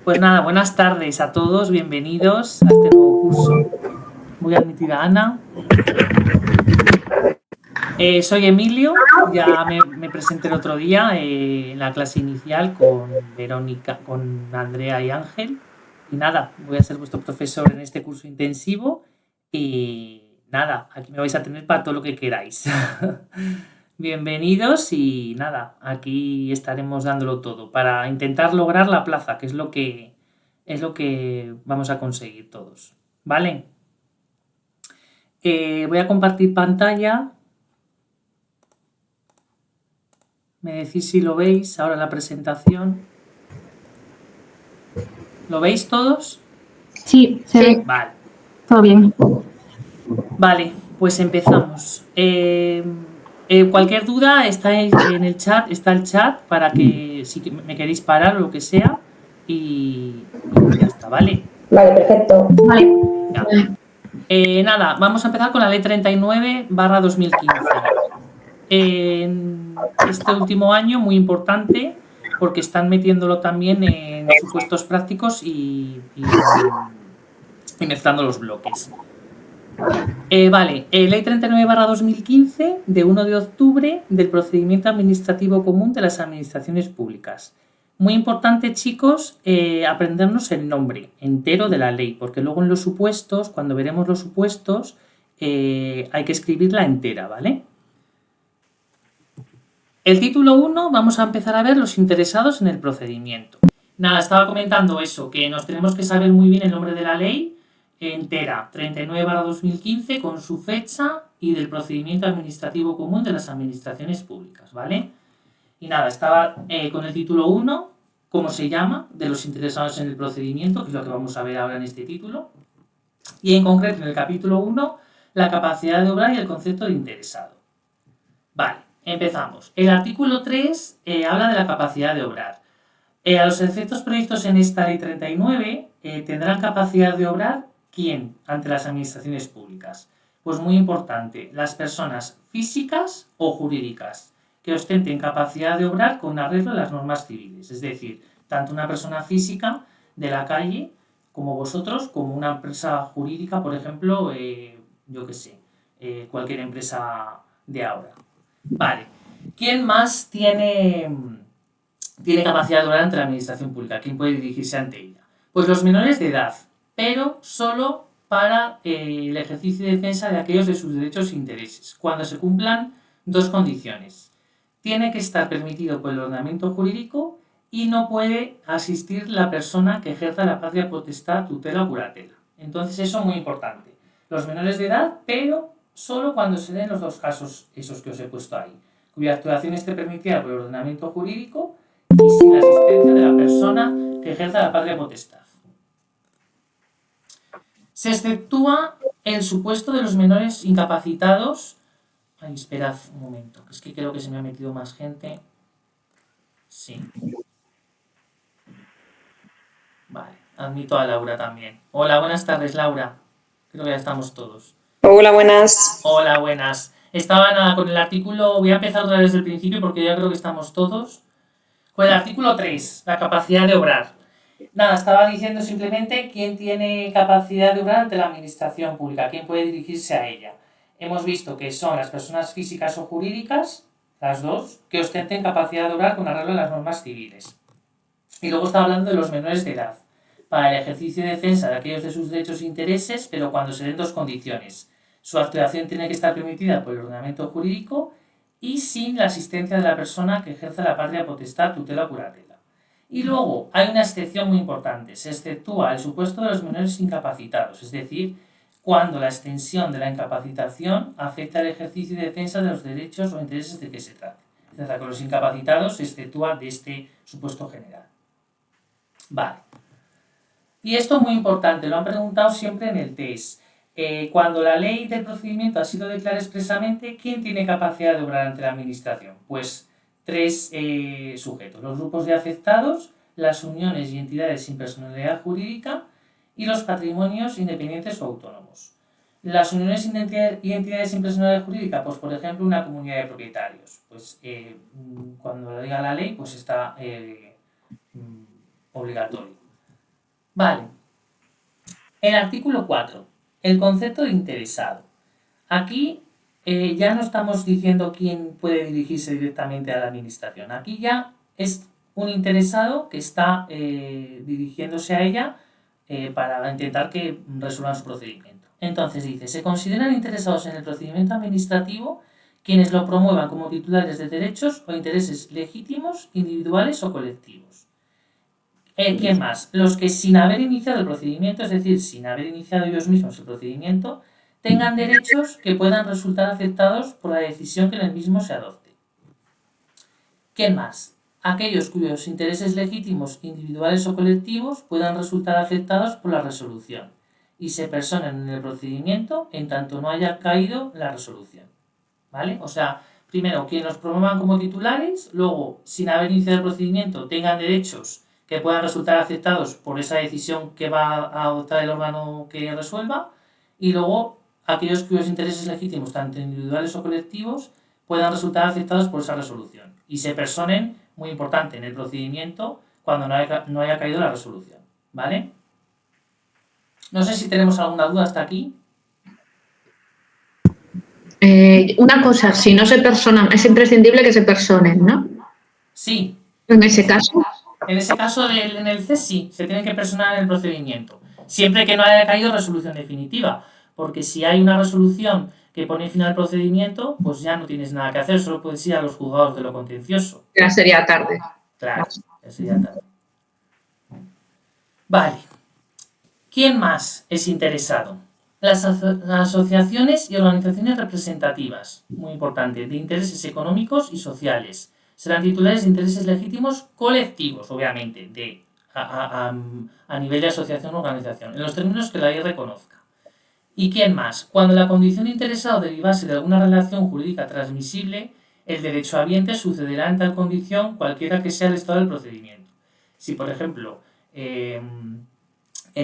Pues nada, buenas tardes a todos, bienvenidos a este nuevo curso. Voy a admitir a Ana. Soy Emilio, ya me presenté el otro día en la clase inicial con Verónica, con Andrea y Ángel. Y nada, voy a ser vuestro profesor en este curso intensivo. Y nada, aquí me vais a tener para todo lo que queráis. Bienvenidos y nada, aquí estaremos dándolo todo para intentar lograr la plaza, que es lo que vamos a conseguir todos. ¿Vale? Voy a compartir pantalla. Me decís si lo veis ahora la presentación. ¿Lo veis todos? Sí, se ve. Vale. Todo bien. Vale, pues empezamos. Cualquier duda está en el chat, está el chat para que si me queréis parar o lo que sea y ya está, ¿vale? Vale, perfecto. Vale. Ya. Nada, vamos a empezar con la ley 39/2015. Este último año, muy importante, porque están metiéndolo también en supuestos prácticos y mezclando los bloques. Vale, ley 39/2015 de 1 de octubre del procedimiento administrativo común de las administraciones públicas. Muy importante, chicos, aprendernos el nombre entero de la ley, porque luego en los supuestos, cuando veremos los supuestos, hay que escribirla entera, ¿vale? El título 1, vamos a empezar a ver los interesados en el procedimiento. Nada, estaba comentando eso, que nos tenemos que saber muy bien el nombre de la ley entera, 39/2015, con su fecha y del procedimiento administrativo común de las administraciones públicas, ¿vale? Y nada, estaba con el título 1, cómo se llama, de los interesados en el procedimiento, que es lo que vamos a ver ahora en este título. Y en concreto, en el capítulo 1, la capacidad de obrar y el concepto de interesado. Vale, empezamos. El artículo 3 habla de la capacidad de obrar. A los efectos previstos en esta ley 39, tendrán capacidad de obrar ¿quién? Ante las administraciones públicas. Pues muy importante, las personas físicas o jurídicas que ostenten capacidad de obrar con arreglo a las normas civiles. Es decir, tanto una persona física de la calle como vosotros, como una empresa jurídica, por ejemplo, yo qué sé, cualquier empresa de ahora. Vale. ¿Quién más tiene capacidad de obrar ante la administración pública? ¿Quién puede dirigirse ante ella? Pues los menores de edad, pero solo para el ejercicio y defensa de aquellos de sus derechos e intereses, cuando se cumplan dos condiciones. Tiene que estar permitido por el ordenamiento jurídico y no puede asistir la persona que ejerza la patria potestad, tutela o curatela. Entonces eso es muy importante. Los menores de edad, pero solo cuando se den los dos casos esos que os he puesto ahí, cuya actuación esté permitida por el ordenamiento jurídico y sin la asistencia de la persona que ejerza la patria potestad. Se exceptúa el supuesto de los menores incapacitados. Ay, esperad un momento, es que creo que se me ha metido más gente. Sí. Vale, admito a Laura también. Hola, buenas tardes, Laura. Creo que ya estamos todos. Hola, buenas. Hola, buenas. Estaba nada con el artículo, voy a empezar otra vez desde el principio porque ya creo que estamos todos. Con el artículo 3, la capacidad de obrar. Nada, estaba diciendo simplemente quién tiene capacidad de obrar ante la administración pública, quién puede dirigirse a ella. Hemos visto que son las personas físicas o jurídicas, las dos, que ostenten capacidad de obrar con arreglo a las normas civiles. Y luego está hablando de los menores de edad, para el ejercicio y defensa de aquellos de sus derechos e intereses, pero cuando se den dos condiciones. Su actuación tiene que estar permitida por el ordenamiento jurídico y sin la asistencia de la persona que ejerza la patria potestad, tutela o curatela. Y luego hay una excepción muy importante. Se exceptúa el supuesto de los menores incapacitados, es decir, cuando la extensión de la incapacitación afecta al ejercicio y defensa de los derechos o intereses de que se trate. Es decir, con los incapacitados se exceptúa de este supuesto general. Vale. Y esto es muy importante, lo han preguntado siempre en el test. Cuando la ley del procedimiento así lo declara expresamente, ¿quién tiene capacidad de obrar ante la administración? Pues tres sujetos, los grupos de afectados, las uniones y entidades sin personalidad jurídica y los patrimonios independientes o autónomos. Las uniones y entidades sin personalidad jurídica, pues por ejemplo una comunidad de propietarios. Pues cuando lo diga la ley, pues está obligatorio. Vale. El artículo 4. El concepto de interesado. Aquí ya no estamos diciendo quién puede dirigirse directamente a la administración. Aquí ya es un interesado que está dirigiéndose a ella para intentar que resuelvan su procedimiento. Entonces dice, se consideran interesados en el procedimiento administrativo quienes lo promuevan como titulares de derechos o intereses legítimos, individuales o colectivos. ¿Quién más? Los que sin haber iniciado el procedimiento, es decir, sin haber iniciado ellos mismos el procedimiento, tengan derechos que puedan resultar afectados por la decisión que en el mismo se adopte. ¿Quién más? Aquellos cuyos intereses legítimos, individuales o colectivos puedan resultar afectados por la resolución y se personen en el procedimiento en tanto no haya caído la resolución. ¿Vale? O sea, primero, quienes los promuevan como titulares, luego, sin haber iniciado el procedimiento, tengan derechos que puedan resultar afectados por esa decisión que va a adoptar el órgano que resuelva, y luego aquellos cuyos intereses legítimos, tanto individuales o colectivos, puedan resultar afectados por esa resolución y se personen, muy importante, en el procedimiento cuando no haya caído la resolución. ¿Vale? No sé si tenemos alguna duda hasta aquí. Una cosa, si no se personan, es imprescindible que se personen, ¿no? Sí. En ese caso. En ese caso, en el CES sí, se tienen que personar en el procedimiento, siempre que no haya caído resolución definitiva, porque si hay una resolución que pone fin al procedimiento, pues ya no tienes nada que hacer, solo puedes ir a los juzgados de lo contencioso. Ya sería tarde. Claro, ya sería tarde. Vale. ¿Quién más es interesado? Las asociaciones y organizaciones representativas, muy importante, de intereses económicos y sociales. Serán titulares de intereses legítimos colectivos, obviamente, a nivel de asociación o organización, en los términos que la ley reconozca. ¿Y quién más? Cuando la condición de interesado derivase de alguna relación jurídica transmisible, el derechohabiente sucederá en tal condición cualquiera que sea el estado del procedimiento. Si, por ejemplo, en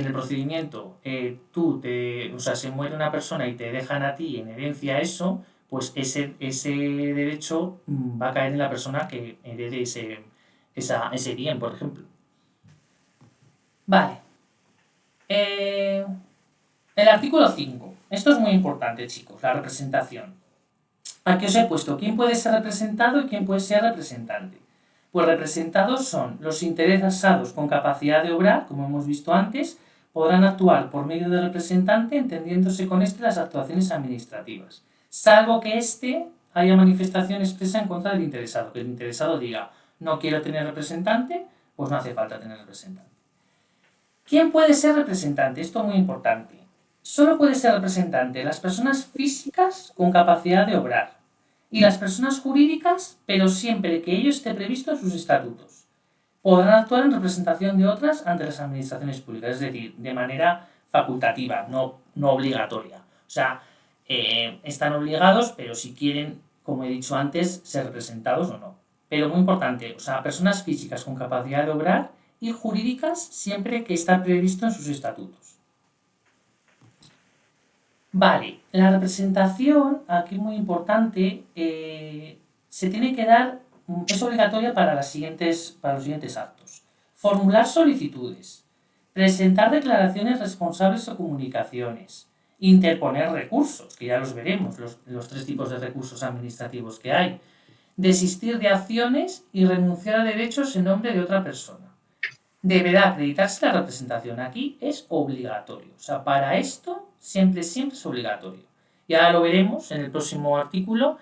el procedimiento se muere una persona y te dejan a ti en herencia eso, pues ese derecho va a caer en la persona que herede ese bien, por ejemplo. Vale. El artículo 5. Esto es muy importante, chicos, la representación. Aquí os he puesto quién puede ser representado y quién puede ser representante. Pues representados son los interesados con capacidad de obrar, como hemos visto antes, podrán actuar por medio de representante, entendiéndose con este las actuaciones administrativas, salvo que éste haya manifestación expresa en contra del interesado, que el interesado diga, no quiero tener representante, pues no hace falta tener representante. ¿Quién puede ser representante? Esto es muy importante. Solo puede ser representante las personas físicas con capacidad de obrar y las personas jurídicas, pero siempre que ello esté previsto en sus estatutos. Podrán actuar en representación de otras ante las administraciones públicas, es decir, de manera facultativa, no obligatoria. O sea, están obligados, pero si quieren, como he dicho antes, ser representados o no. Pero muy importante, o sea, personas físicas con capacidad de obrar y jurídicas siempre que está previsto en sus estatutos. Vale, la representación, aquí muy importante, se tiene que dar, es obligatoria para los siguientes actos. Formular solicitudes, presentar declaraciones responsables o comunicaciones, interponer recursos, que ya los veremos, los 3 tipos de recursos administrativos que hay, desistir de acciones y renunciar a derechos en nombre de otra persona. Deberá acreditarse la representación. Aquí es obligatorio. O sea, para esto siempre es obligatorio. Y ahora lo veremos en el próximo artículo.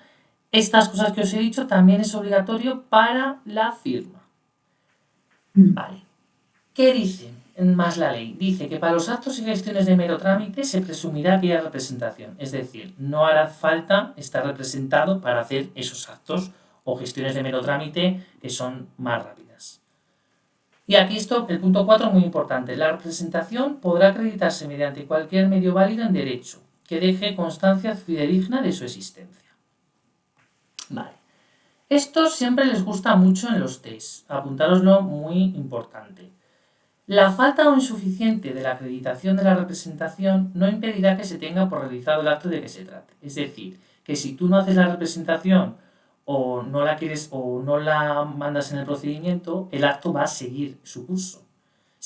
Estas cosas que os he dicho también es obligatorio para la firma. Vale. ¿Qué dice más la ley? Dice que para los actos y gestiones de mero trámite se presumirá que haya representación. Es decir, no hará falta estar representado para hacer esos actos o gestiones de mero trámite que son más rápidas. Y aquí el punto 4 muy importante. La representación podrá acreditarse mediante cualquier medio válido en derecho que deje constancia fidedigna de su existencia. Vale. Esto siempre les gusta mucho en los test. Apuntároslo, muy importante. La falta o insuficiente de la acreditación de la representación no impedirá que se tenga por realizado el acto de que se trate. Es decir, que si tú no haces la representación o no la quieres o no la mandas en el procedimiento, el acto va a seguir su curso.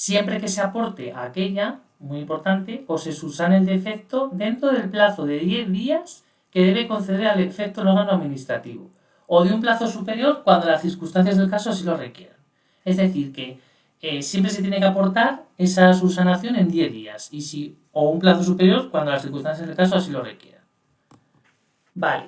siempre que se aporte a aquella, muy importante, o se subsane el defecto dentro del plazo de 10 días que debe conceder al efecto el órgano administrativo, o de un plazo superior cuando las circunstancias del caso así lo requieran. Es decir, que siempre se tiene que aportar esa subsanación en 10 días, o un plazo superior cuando las circunstancias del caso así lo requieran. Vale.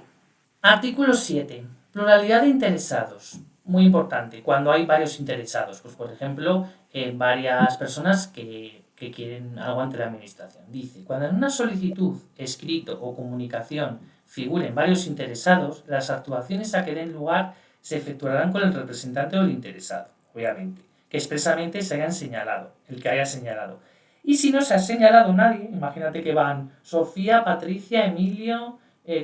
Artículo 7. Pluralidad de interesados. Muy importante. Cuando hay varios interesados, pues por ejemplo, varias personas que quieren algo ante la administración. Dice, cuando en una solicitud, escrito o comunicación figuren varios interesados, las actuaciones a que den lugar se efectuarán con el representante o el interesado, obviamente, que expresamente se hayan señalado, el que haya señalado. Y si no se ha señalado nadie, imagínate que van Sofía, Patricia, Emilio,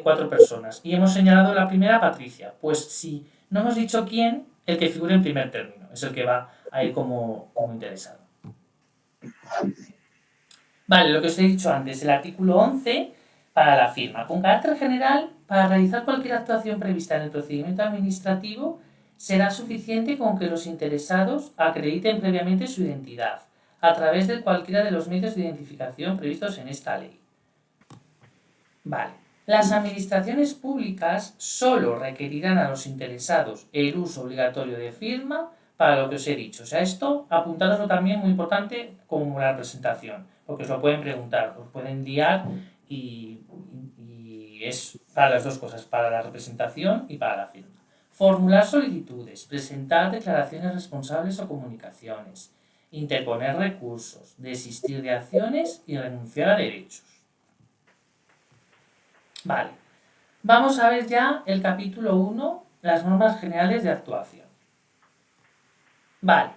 4 personas, y hemos señalado la primera Patricia, pues si no hemos dicho quién, el que figure en primer término, es el que va a ir como interesado. Vale, lo que os he dicho antes, el artículo 11 para la firma. Con carácter general, para realizar cualquier actuación prevista en el procedimiento administrativo, será suficiente con que los interesados acrediten previamente su identidad, a través de cualquiera de los medios de identificación previstos en esta ley. Vale. Las administraciones públicas solo requerirán a los interesados el uso obligatorio de firma para lo que os he dicho. O sea, esto apuntadoslo también, muy importante, como la representación, porque os lo pueden preguntar, os pueden liar y es para las dos cosas, para la representación y para la firma. Formular solicitudes, presentar declaraciones responsables o comunicaciones, interponer recursos, desistir de acciones y renunciar a derechos. Vale, vamos a ver ya el capítulo 1, las normas generales de actuación. Vale,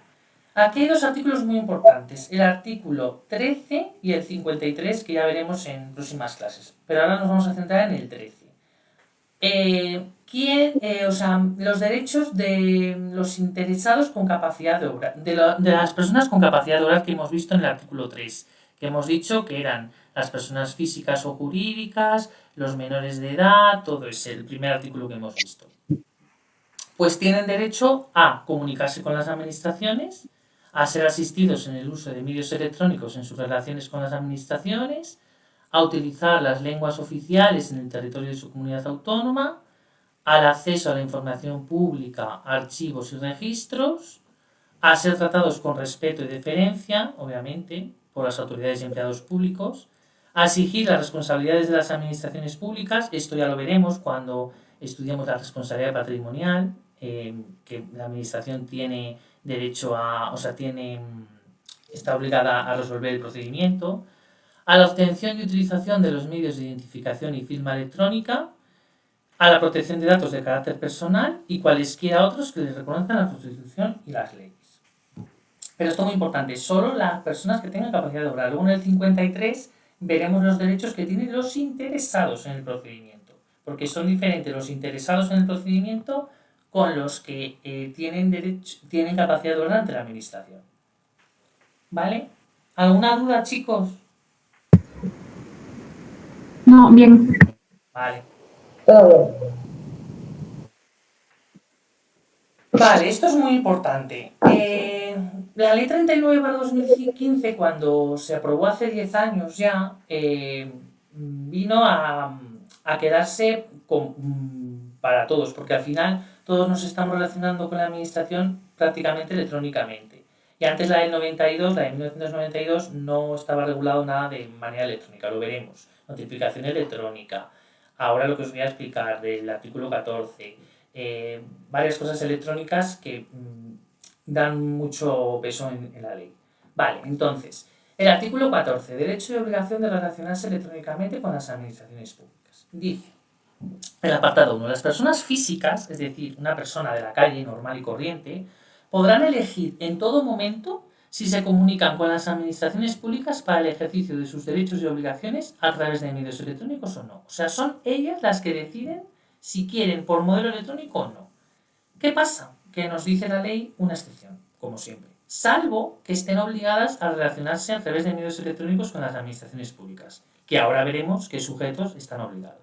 aquí hay 2 artículos muy importantes, el artículo 13 y el 53, que ya veremos en próximas clases, pero ahora nos vamos a centrar en el 13. Los derechos de los interesados con capacidad de obra, de las personas con capacidad de obra que hemos visto en el artículo 3, que hemos dicho que eran las personas físicas o jurídicas, los menores de edad, todo es el primer artículo que hemos visto. Pues tienen derecho a comunicarse con las administraciones, a ser asistidos en el uso de medios electrónicos en sus relaciones con las administraciones, a utilizar las lenguas oficiales en el territorio de su comunidad autónoma, al acceso a la información pública, archivos y registros, a ser tratados con respeto y deferencia, obviamente, por las autoridades y empleados públicos, a exigir las responsabilidades de las administraciones públicas, esto ya lo veremos cuando estudiemos la responsabilidad patrimonial, que la administración tiene derecho está obligada a resolver el procedimiento, a la obtención y utilización de los medios de identificación y firma electrónica, a la protección de datos de carácter personal y cualesquiera otros que les reconozcan la Constitución y las leyes. Pero esto es muy importante, solo las personas que tengan capacidad de obra. Luego en el 53 veremos los derechos que tienen los interesados en el procedimiento, porque son diferentes los interesados en el procedimiento con los que tienen capacidad de obra ante la administración. ¿Vale? ¿Alguna duda, chicos? No, bien. Vale. Todo bien. Vale, esto es muy importante. La ley 39/2015, cuando se aprobó hace 10 años ya, vino a quedarse para todos, porque al final todos nos estamos relacionando con la administración prácticamente electrónicamente. Y antes la de 1992, no estaba regulado nada de manera electrónica, lo veremos. Notificación electrónica. Ahora lo que os voy a explicar del artículo 14. Varias cosas electrónicas que dan mucho peso en la ley. Vale, entonces, el artículo 14, derecho y obligación de relacionarse electrónicamente con las administraciones públicas. Dice, el apartado 1, las personas físicas, es decir, una persona de la calle normal y corriente, podrán elegir en todo momento si se comunican con las administraciones públicas para el ejercicio de sus derechos y obligaciones a través de medios electrónicos o no. O sea, son ellas las que deciden si quieren por modelo electrónico o no. ¿Qué pasa? Que nos dice la ley una excepción, como siempre, salvo que estén obligadas a relacionarse a través de medios electrónicos con las administraciones públicas, que ahora veremos qué sujetos están obligados.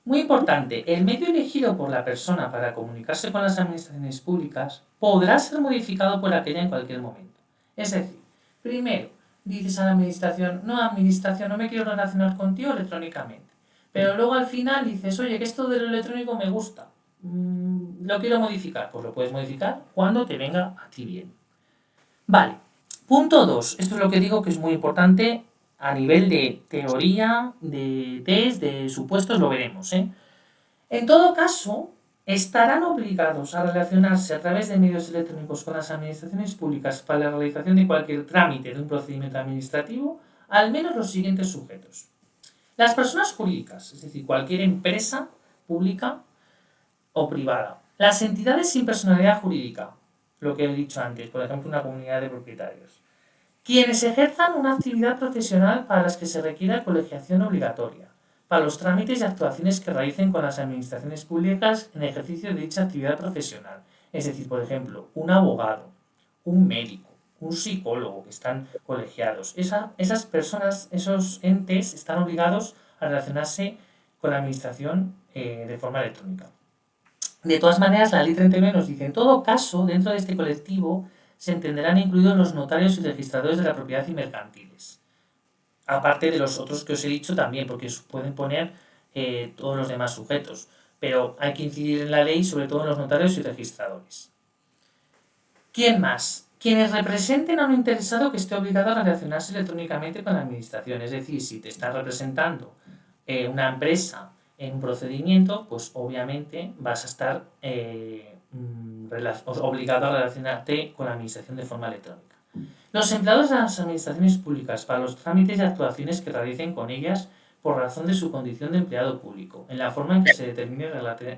Muy importante, el medio elegido por la persona para comunicarse con las administraciones públicas podrá ser modificado por aquella en cualquier momento. Es decir, primero dices a la administración, no me quiero relacionar contigo electrónicamente. Pero luego al final dices, oye, que esto de lo electrónico me gusta, lo quiero modificar. Pues lo puedes modificar cuando te venga a ti bien. Vale, punto 2. Esto es lo que digo que es muy importante a nivel de teoría, de test, de supuestos, lo veremos, ¿eh? En todo caso, estarán obligados a relacionarse a través de medios electrónicos con las administraciones públicas para la realización de cualquier trámite de un procedimiento administrativo, al menos los siguientes sujetos. Las personas jurídicas, es decir, cualquier empresa pública o privada. Las entidades sin personalidad jurídica, lo que he dicho antes, por ejemplo, una comunidad de propietarios. Quienes ejerzan una actividad profesional para las que se requiera colegiación obligatoria, para los trámites y actuaciones que realicen con las administraciones públicas en ejercicio de dicha actividad profesional. Es decir, por ejemplo, un abogado, un médico, un psicólogo que están colegiados. Esas personas, esos entes están obligados a relacionarse con la administración de forma electrónica. De todas maneras, la ley 39 nos dice, en todo caso, dentro de este colectivo se entenderán incluidos los notarios y registradores de la propiedad y mercantiles. Aparte de los otros que os he dicho también, porque pueden poner todos los demás sujetos. Pero hay que incidir en la ley, sobre todo en los notarios y registradores. ¿Quién más? Quienes representen a un interesado que esté obligado a relacionarse electrónicamente con la administración. Es decir, si te está representando una empresa en un procedimiento, pues obviamente vas a estar obligado a relacionarte con la administración de forma electrónica. Los empleados de las administraciones públicas para los trámites y actuaciones que realicen con ellas por razón de su condición de empleado público, en la forma en que se determine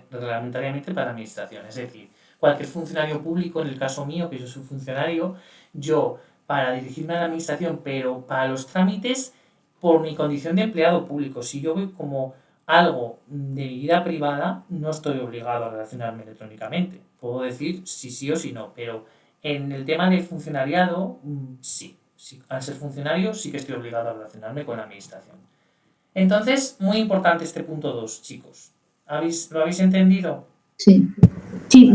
reglamentariamente para la administración. Es decir, cualquier funcionario público, en el caso mío, que yo soy funcionario, yo, para dirigirme a la administración, pero para los trámites, por mi condición de empleado público, si yo voy como algo de mi vida privada, no estoy obligado a relacionarme electrónicamente. Puedo decir si sí o si no, pero en el tema de funcionariado, sí. Al ser funcionario, sí que estoy obligado a relacionarme con la administración. Entonces, muy importante este punto 2, chicos. ¿Lo habéis entendido? Sí. Sí.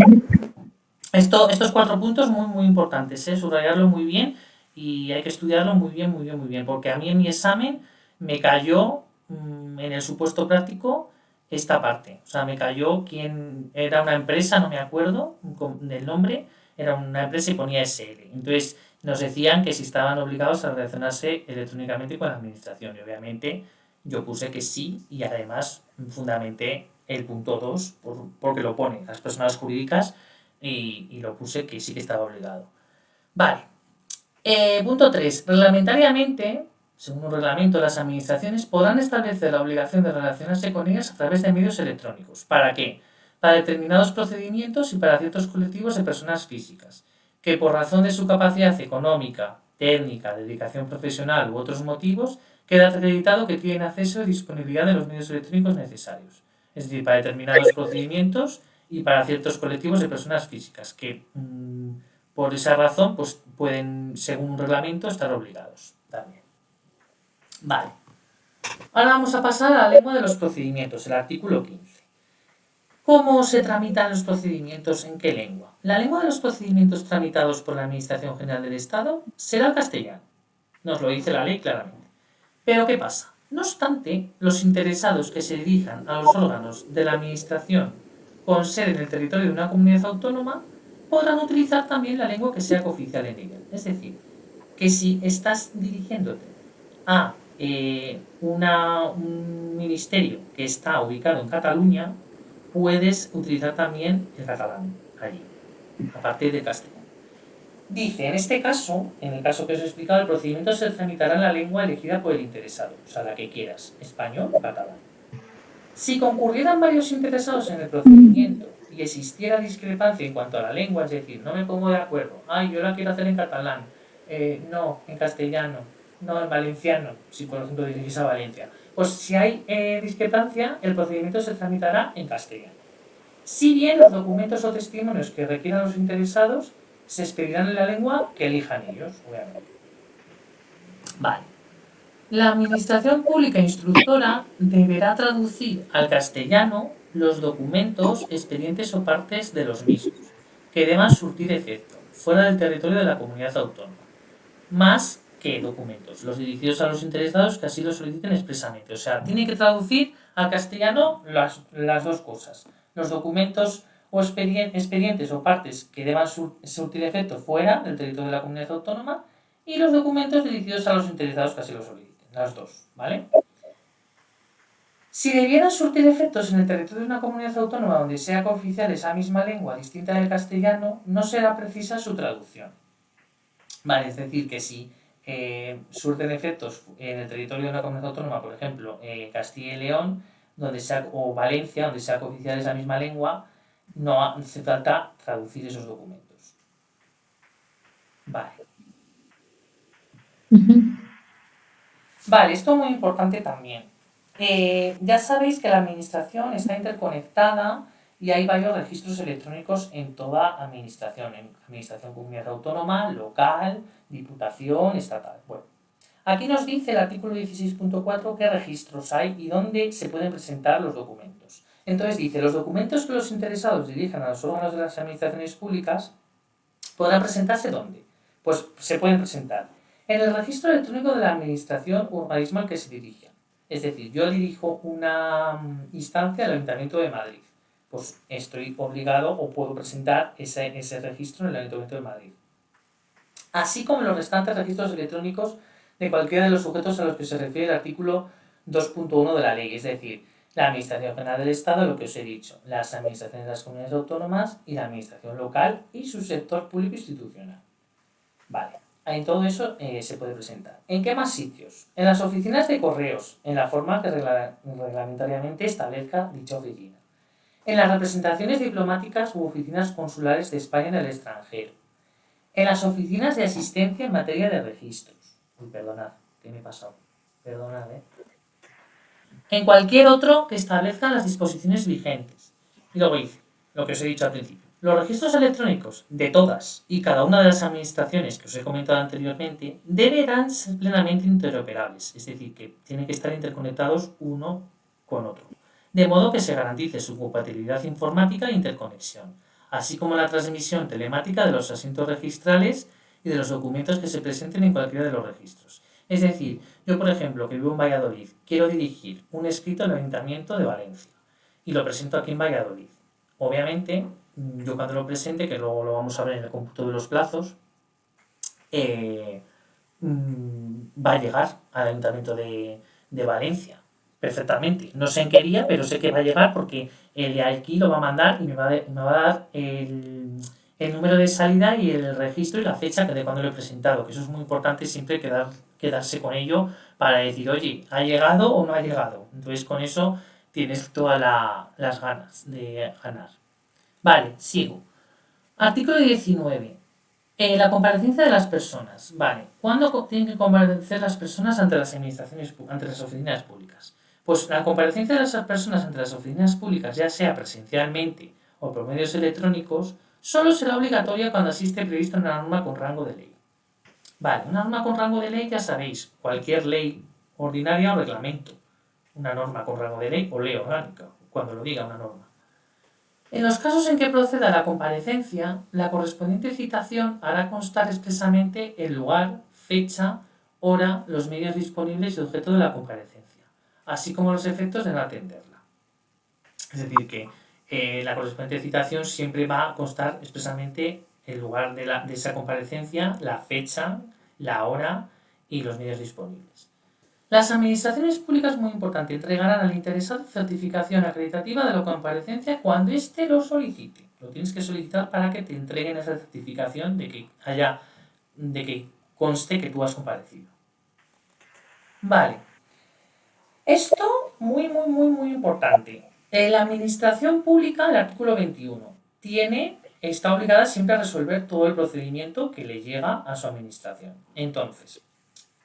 Estos 4 puntos muy, muy importantes, subrayarlo muy bien y hay que estudiarlo muy bien, muy bien, muy bien, porque a mí en mi examen me cayó en el supuesto práctico esta parte. O sea, me cayó quién era una empresa, no me acuerdo del nombre, era una empresa y ponía SL. Entonces nos decían que si estaban obligados a relacionarse electrónicamente con la administración. Y obviamente yo puse que sí y además fundamenté el punto 2 porque lo pone las personas jurídicas y lo puse que sí que estaba obligado. Vale. Punto 3. Reglamentariamente, según un reglamento, las administraciones podrán establecer la obligación de relacionarse con ellas a través de medios electrónicos. ¿Para qué? Para determinados procedimientos y para ciertos colectivos de personas físicas, que por razón de su capacidad económica, técnica, dedicación profesional u otros motivos, queda acreditado que tienen acceso y disponibilidad de los medios electrónicos necesarios. Es decir, para determinados procedimientos y para ciertos colectivos de personas físicas, que por esa razón pues, pueden, según un reglamento, estar obligados también. Vale. Ahora vamos a pasar a la lengua de los procedimientos, el artículo 15. ¿Cómo se tramitan los procedimientos? ¿En qué lengua? La lengua de los procedimientos tramitados por la Administración General del Estado será el castellano. Nos lo dice la ley claramente. Pero ¿qué pasa? No obstante, los interesados que se dirijan a los órganos de la Administración con sede en el territorio de una comunidad autónoma podrán utilizar también la lengua que sea cooficial en ella. Es decir, que si estás dirigiéndote a un ministerio que está ubicado en Cataluña, puedes utilizar también el catalán allí, aparte del castellano. Dice, en este caso, en el caso que os he explicado, el procedimiento se tramitará en la lengua elegida por el interesado, o sea, la que quieras, español o catalán. Si concurrieran varios interesados en el procedimiento y existiera discrepancia en cuanto a la lengua, es decir, no me pongo de acuerdo, yo la quiero hacer en catalán, no, en castellano, no, en valenciano, si por ejemplo dirigís a Valencia, pues si hay discrepancia, el procedimiento se tramitará en castellano. Si bien los documentos o testimonios que requieran los interesados se expedirán en la lengua que elijan ellos, obviamente. Vale. La Administración Pública Instructora deberá traducir al castellano los documentos, expedientes o partes de los mismos, que deban surtir efecto, fuera del territorio de la comunidad autónoma, más que documentos, los dirigidos a los interesados que así lo soliciten expresamente. O sea, tiene que traducir al castellano las dos cosas. Los documentos o expedientes o partes que deban surtir efecto fuera del territorio de la comunidad autónoma y los documentos dirigidos a los interesados que así lo soliciten. Las dos, ¿vale? Si debieran surtir efectos en el territorio de una comunidad autónoma donde sea cooficial esa misma lengua distinta del castellano, no será precisa su traducción. Vale, es decir, que si surten efectos en el territorio de una comunidad autónoma, por ejemplo, Castilla y León, o Valencia, donde sea cooficial esa misma lengua, no hace falta traducir esos documentos. Vale. Vale, esto es muy importante también. Ya sabéis que la administración está interconectada y hay varios registros electrónicos en toda administración, en administración comunidad autónoma, local, diputación, estatal. Bueno, aquí nos dice el artículo 16.4 qué registros hay y dónde se pueden presentar los documentos. Entonces dice, los documentos que los interesados dirijan a los órganos de las administraciones públicas podrán presentarse ¿dónde? Pues se pueden presentar en el registro electrónico de la administración o organismo al que se dirigen. Es decir, yo dirijo una instancia al Ayuntamiento de Madrid. Pues estoy obligado o puedo presentar ese registro en el Ayuntamiento de Madrid. Así como los restantes registros electrónicos de cualquiera de los sujetos a los que se refiere el artículo 2.1 de la ley, es decir, la Administración General del Estado, lo que os he dicho, las administraciones de las comunidades autónomas y la administración local y su sector público institucional. Vale, en todo eso se puede presentar. ¿En qué más sitios? En las oficinas de correos, en la forma que reglamentariamente establezca dicha oficina. En las representaciones diplomáticas u oficinas consulares de España en el extranjero. En las oficinas de asistencia en materia de registros. Uy, perdonad, ¿qué me he pasado? Perdonad, En cualquier otro que establezca las disposiciones vigentes. Y luego dice, lo que os he dicho al principio. Los registros electrónicos de todas y cada una de las administraciones que os he comentado anteriormente deberán ser plenamente interoperables, es decir, que tienen que estar interconectados uno con otro, de modo que se garantice su compatibilidad informática e interconexión, así como la transmisión telemática de los asientos registrales y de los documentos que se presenten en cualquiera de los registros. Es decir, yo por ejemplo, que vivo en Valladolid, quiero dirigir un escrito al Ayuntamiento de Valencia y lo presento aquí en Valladolid. Obviamente, yo cuando lo presente, que luego lo vamos a ver en el cómputo de los plazos, va a llegar al Ayuntamiento de Valencia perfectamente. No sé en qué día, pero sé que va a llegar porque el de aquí lo va a mandar y me va a dar el número de salida y el registro y la fecha de cuando lo he presentado, que eso es muy importante siempre quedarse con ello para decir, oye, ¿ha llegado o no ha llegado? Entonces con eso tienes todas las ganas de ganar. Vale, sigo. Artículo 19. La comparecencia de las personas. Vale, ¿cuándo tienen que comparecer las personas ante las oficinas públicas? Pues la comparecencia de las personas ante las oficinas públicas, ya sea presencialmente o por medios electrónicos, solo será obligatoria cuando asiste prevista una norma con rango de ley. Vale, una norma con rango de ley, ya sabéis, cualquier ley ordinaria o reglamento. Una norma con rango de ley o ley orgánica, cuando lo diga una norma. En los casos en que proceda la comparecencia, la correspondiente citación hará constar expresamente el lugar, fecha, hora, los medios disponibles y objeto de la comparecencia, así como los efectos de no atenderla. Es decir, que la correspondiente citación siempre va a constar expresamente el lugar de esa comparecencia, la fecha, la hora y los medios disponibles. Las administraciones públicas, muy importante, entregarán al interesado certificación acreditativa de la comparecencia cuando éste lo solicite. Lo tienes que solicitar para que te entreguen esa certificación de que conste que tú has comparecido. Vale. Esto, muy importante. La administración pública, el artículo 21, está obligada siempre a resolver todo el procedimiento que le llega a su administración. Entonces,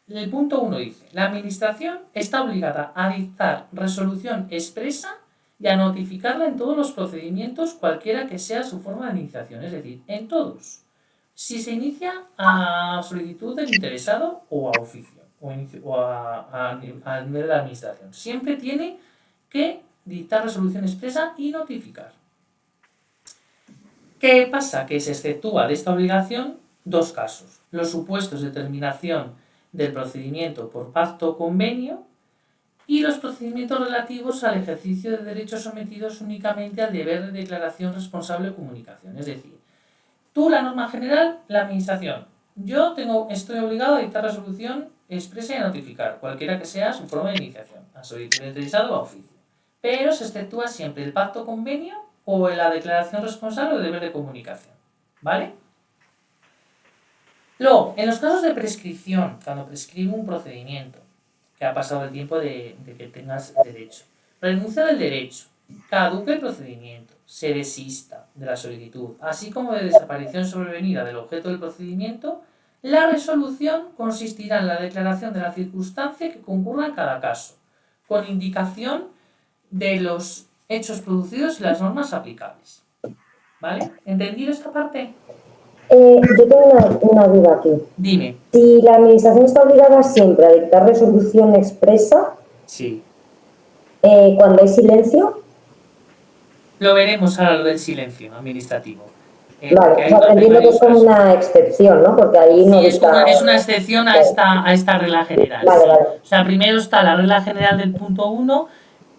el punto 1 dice, la administración está obligada a dictar resolución expresa y a notificarla en todos los procedimientos, cualquiera que sea su forma de iniciación, es decir, en todos. Si se inicia a solicitud del interesado o a oficio, o a nivel de la administración. Siempre tiene que dictar resolución expresa y notificar. ¿Qué pasa? Que se exceptúa de esta obligación dos casos: los supuestos de terminación del procedimiento por pacto o convenio y los procedimientos relativos al ejercicio de derechos sometidos únicamente al deber de declaración responsable de comunicación. Es decir, tú, la norma general, la administración. Yo estoy obligado a dictar resolución expresa y a notificar, cualquiera que sea su forma de iniciación, a solicitud interesado o a oficio. Pero se exceptúa siempre el pacto o convenio o en la declaración responsable o deber de comunicación. ¿Vale? Luego, en los casos de prescripción, cuando prescribe un procedimiento, que ha pasado el tiempo de que tengas derecho, renuncia del derecho, caduca el procedimiento, se desista de la solicitud, así como de desaparición sobrevenida del objeto del procedimiento, la resolución consistirá en la declaración de la circunstancia que concurra en cada caso, con indicación de los hechos producidos y las normas aplicables. ¿Vale? ¿Entendido esta parte? Yo tengo una duda aquí. Dime. Si la administración está obligada siempre a dictar resolución expresa, sí. Cuando hay silencio. Lo veremos ahora, lo del silencio administrativo. Vale, o sea, entiendo que es como una excepción, ¿no? Porque ahí no está... es una excepción a esta regla general. Vale, vale. O sea, primero está la regla general del punto 1,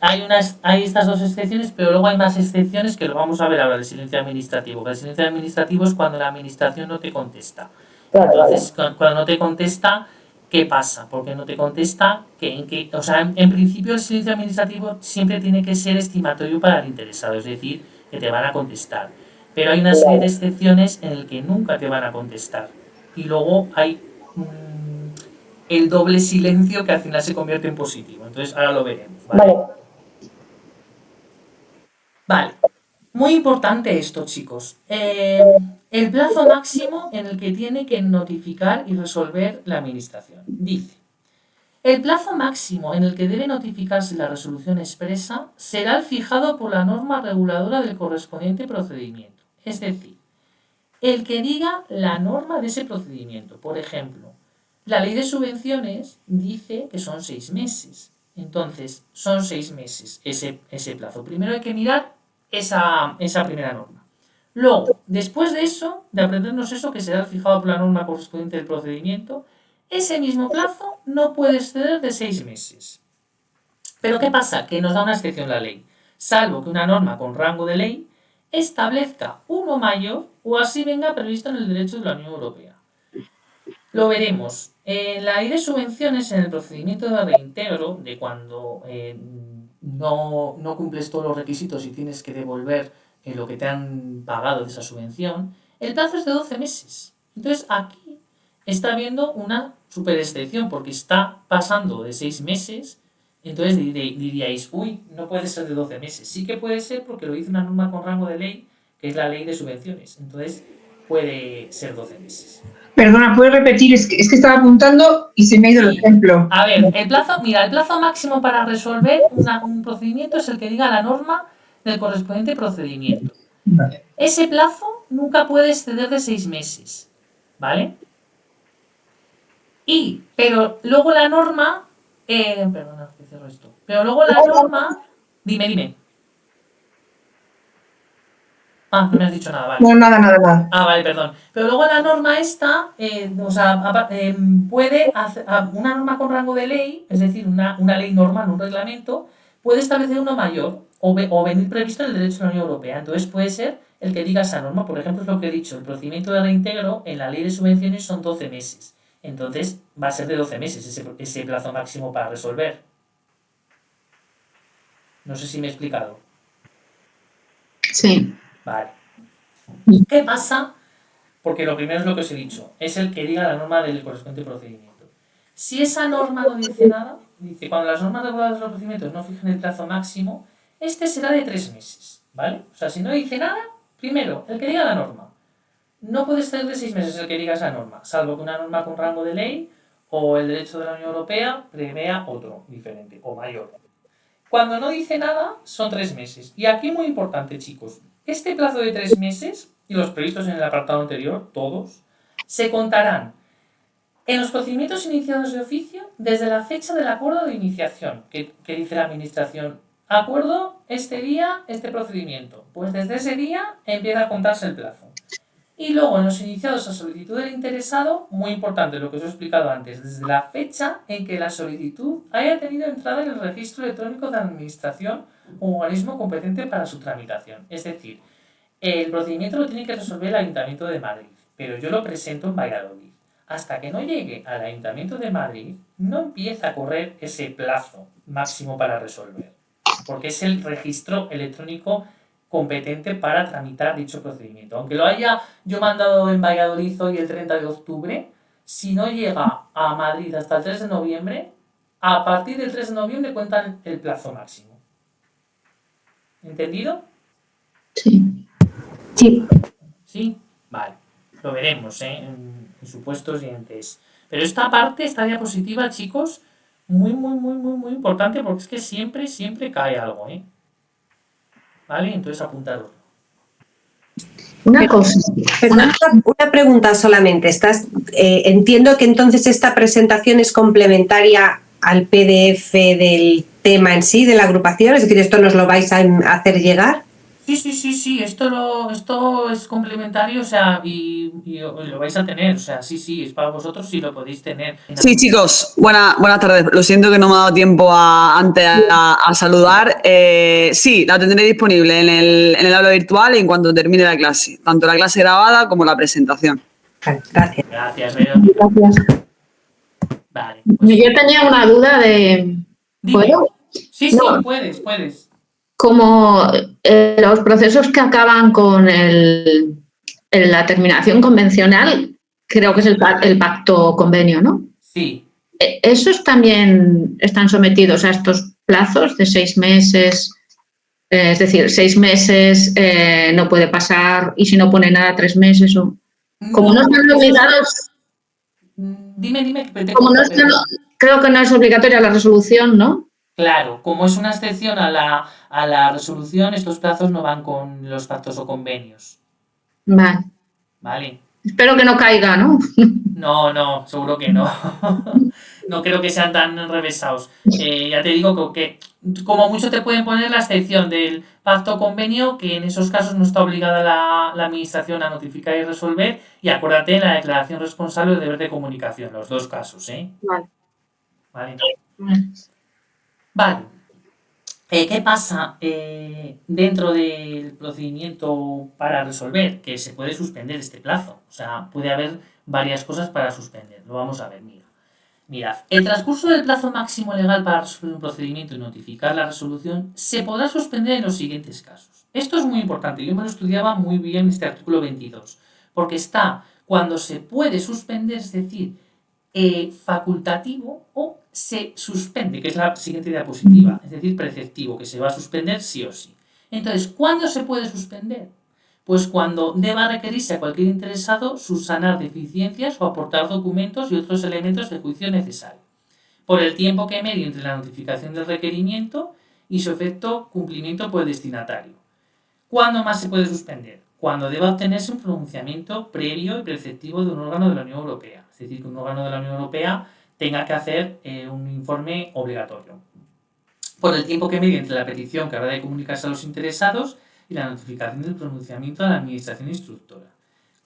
hay estas dos excepciones, pero luego hay más excepciones que lo vamos a ver ahora, el silencio administrativo. El silencio administrativo es cuando la administración no te contesta. Claro, entonces, vale. Cuando no te contesta, ¿qué pasa? Porque no te contesta, o sea, en principio el silencio administrativo siempre tiene que ser estimatorio para el interesado, es decir, que te van a contestar. Pero hay una serie de excepciones en el que nunca te van a contestar. Y luego hay el doble silencio que al final se convierte en positivo. Entonces ahora lo veremos. Vale. Muy importante esto, chicos. El plazo máximo en el que tiene que notificar y resolver la administración. Dice: el plazo máximo en el que debe notificarse la resolución expresa será el fijado por la norma reguladora del correspondiente procedimiento. Es decir, el que diga la norma de ese procedimiento. Por ejemplo, la ley de subvenciones dice que son 6 meses. Entonces, son 6 meses ese plazo. Primero hay que mirar esa primera norma. Luego, después de eso, de aprendernos eso, que será el fijado por la norma correspondiente del procedimiento, ese mismo plazo no puede exceder de 6 meses. Pero ¿qué pasa? Que nos da una excepción la ley. Salvo que una norma con rango de ley establezca uno mayor o así venga previsto en el derecho de la Unión Europea. Lo veremos. En la ley de subvenciones, en el procedimiento de reintegro, de cuando no cumples todos los requisitos y tienes que devolver lo que te han pagado de esa subvención, el plazo es de 12 meses. Entonces aquí está habiendo una super excepción porque está pasando de 6 meses. Entonces diríais, uy, no puede ser de 12 meses. Sí que puede ser porque lo dice una norma con rango de ley, que es la ley de subvenciones. Entonces puede ser 12 meses. Perdona, ¿puedes repetir? Es que estaba apuntando y se me ha ido el ejemplo. A ver, el plazo máximo para resolver un procedimiento es el que diga la norma del correspondiente procedimiento. Vale. Ese plazo nunca puede exceder de 6 meses. ¿Vale? Pero luego la norma... perdona, que cierro esto. Pero luego la norma... Dime. Ah, no me has dicho nada, vale. No, nada. Ah, vale, perdón. Pero luego la norma esta, puede hacer una norma con rango de ley, es decir, una ley normal, un reglamento, puede establecer uno mayor o venir previsto en el derecho de la Unión Europea. Entonces puede ser el que diga esa norma. Por ejemplo, es lo que he dicho, el procedimiento de reintegro en la ley de subvenciones son 12 meses. Entonces va a ser de 12 meses ese plazo máximo para resolver. No sé si me he explicado. Sí. Vale. ¿Qué pasa? Porque lo primero es lo que os he dicho, es el que diga la norma del correspondiente procedimiento. Si esa norma no dice nada, dice, cuando las normas reguladoras de los procedimientos no fijan el plazo máximo, este será de 3 meses, ¿vale? O sea, si no dice nada, primero, el que diga la norma. No puede ser de 6 meses el que diga esa norma, salvo que una norma con rango de ley o el derecho de la Unión Europea prevea otro diferente o mayor. Cuando no dice nada, son 3 meses. Y aquí muy importante, chicos, este plazo de 3 meses y los previstos en el apartado anterior, todos, se contarán en los procedimientos iniciados de oficio desde la fecha del acuerdo de iniciación, que dice la administración, acuerdo este día, este procedimiento. Pues desde ese día empieza a contarse el plazo. Y luego, en los iniciados a solicitud del interesado, muy importante lo que os he explicado antes, desde la fecha en que la solicitud haya tenido entrada en el registro electrónico de la administración o organismo competente para su tramitación. Es decir, el procedimiento lo tiene que resolver el Ayuntamiento de Madrid, pero yo lo presento en Valladolid. Hasta que no llegue al Ayuntamiento de Madrid, no empieza a correr ese plazo máximo para resolver, porque es el registro electrónico competente para tramitar dicho procedimiento. Aunque lo haya yo mandado en Valladolid hoy el 30 de octubre, si no llega a Madrid hasta el 3 de noviembre, a partir del 3 de noviembre cuentan el plazo máximo. ¿Entendido? Sí. Sí. ¿Sí? Vale. Lo veremos, en supuestos siguientes. Pero esta parte, esta diapositiva, chicos, muy importante porque es que siempre cae algo, ¿eh? ¿Vale? Entonces apuntadlo. Una cosa. Perdón, una pregunta solamente. Entiendo que entonces esta presentación es complementaria al PDF del tema en sí, de la agrupación, es decir, esto nos lo vais a hacer llegar. Sí, esto es complementario, o sea, y lo vais a tener, o sea, sí, es para vosotros y lo podéis tener. Sí, chicos, buenas tardes. Lo siento que no me ha dado tiempo antes a saludar. Sí, la tendré disponible en el aula virtual en cuanto termine la clase, tanto la clase grabada como la presentación. Vale, gracias. Gracias, Vero. Gracias. Vale. Pues, Yo tenía una duda de... dime. ¿Puedo? Sí, No. puedes. Como los procesos que acaban con la terminación convencional, creo que es el pacto convenio, ¿no? Sí. ¿Esos también están sometidos a estos plazos de 6 meses? Es decir, 6 meses no puede pasar y si no pone nada 3 meses o... Como no están obligados... Dime. Como no están, creo que no es obligatoria la resolución, ¿no? Claro, como es una excepción a la resolución, estos plazos no van con los pactos o convenios. Vale. Vale. Espero que no caiga, ¿no? No, seguro que no. No creo que sean tan revesados. Ya te digo que como mucho te pueden poner la excepción del pacto o convenio, que en esos casos no está obligada la administración a notificar y resolver. Y acuérdate, en la declaración responsable o deber de comunicación, los dos casos, ¿eh? Vale. Vale. ¿Qué pasa dentro del procedimiento para resolver? Que se puede suspender este plazo. O sea, puede haber varias cosas para suspender. Lo vamos a ver, Mirad, el transcurso del plazo máximo legal para resolver un procedimiento y notificar la resolución se podrá suspender en los siguientes casos. Esto es muy importante. Yo me lo estudiaba muy bien este artículo 22. Porque está cuando se puede suspender, es decir, facultativo, o se suspende, que es la siguiente diapositiva, es decir, preceptivo, que se va a suspender sí o sí. Entonces, ¿cuándo se puede suspender? Pues cuando deba requerirse a cualquier interesado subsanar deficiencias o aportar documentos y otros elementos de juicio necesarios, por el tiempo que medie entre la notificación del requerimiento y su efecto cumplimiento por el destinatario. ¿Cuándo más se puede suspender? Cuando deba obtenerse un pronunciamiento previo y preceptivo de un órgano de la Unión Europea. Es decir, que un órgano de la Unión Europea tenga que hacer un informe obligatorio. Por el tiempo que medie entre la petición que habrá de comunicarse a los interesados y la notificación del pronunciamiento a la administración instructora.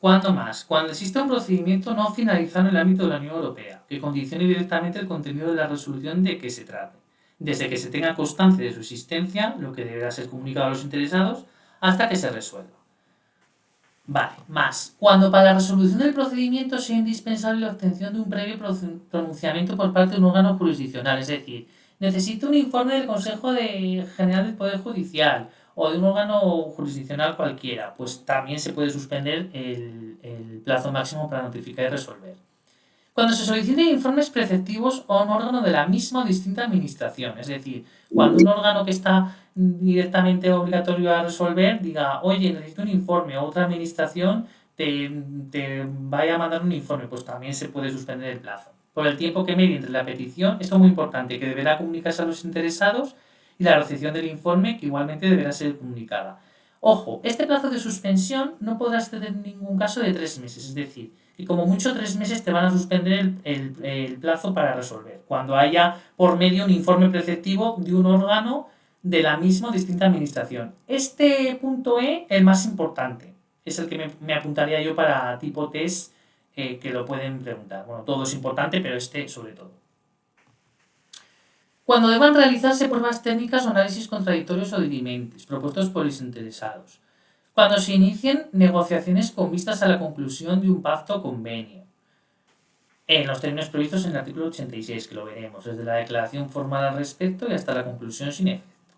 ¿Cuándo más? Cuando exista un procedimiento no finalizado en el ámbito de la Unión Europea, que condicione directamente el contenido de la resolución de que se trate, desde que se tenga constancia de su existencia, lo que deberá ser comunicado a los interesados, hasta que se resuelva. Vale, más. Cuando para la resolución del procedimiento sea indispensable la obtención de un previo pronunciamiento por parte de un órgano jurisdiccional, es decir, necesito un informe del Consejo General del Poder Judicial o de un órgano jurisdiccional cualquiera, pues también se puede suspender el plazo máximo para notificar y resolver. Cuando se soliciten informes preceptivos a un órgano de la misma o distinta administración, es decir, cuando un órgano que está directamente obligatorio a resolver diga, oye, necesito un informe, o otra administración te vaya a mandar un informe, pues también se puede suspender el plazo. Por el tiempo que medie entre la petición, esto es muy importante, que deberá comunicarse a los interesados, y la recepción del informe, que igualmente deberá ser comunicada. Ojo, este plazo de suspensión no podrá exceder en ningún caso de 3 meses, es decir, que como mucho 3 meses te van a suspender el plazo para resolver, cuando haya por medio un informe preceptivo de un órgano de la misma o distinta administración. Este punto E es el más importante. es el que me apuntaría yo para tipo test que lo pueden preguntar. Bueno, todo es importante, pero este sobre todo. Cuando deban realizarse pruebas técnicas o análisis contradictorios o dirimentes propuestos por los interesados. Cuando se inicien negociaciones con vistas a la conclusión de un pacto o convenio. En los términos previstos en el artículo 86, que lo veremos, desde la declaración formal al respecto y hasta la conclusión sin efecto.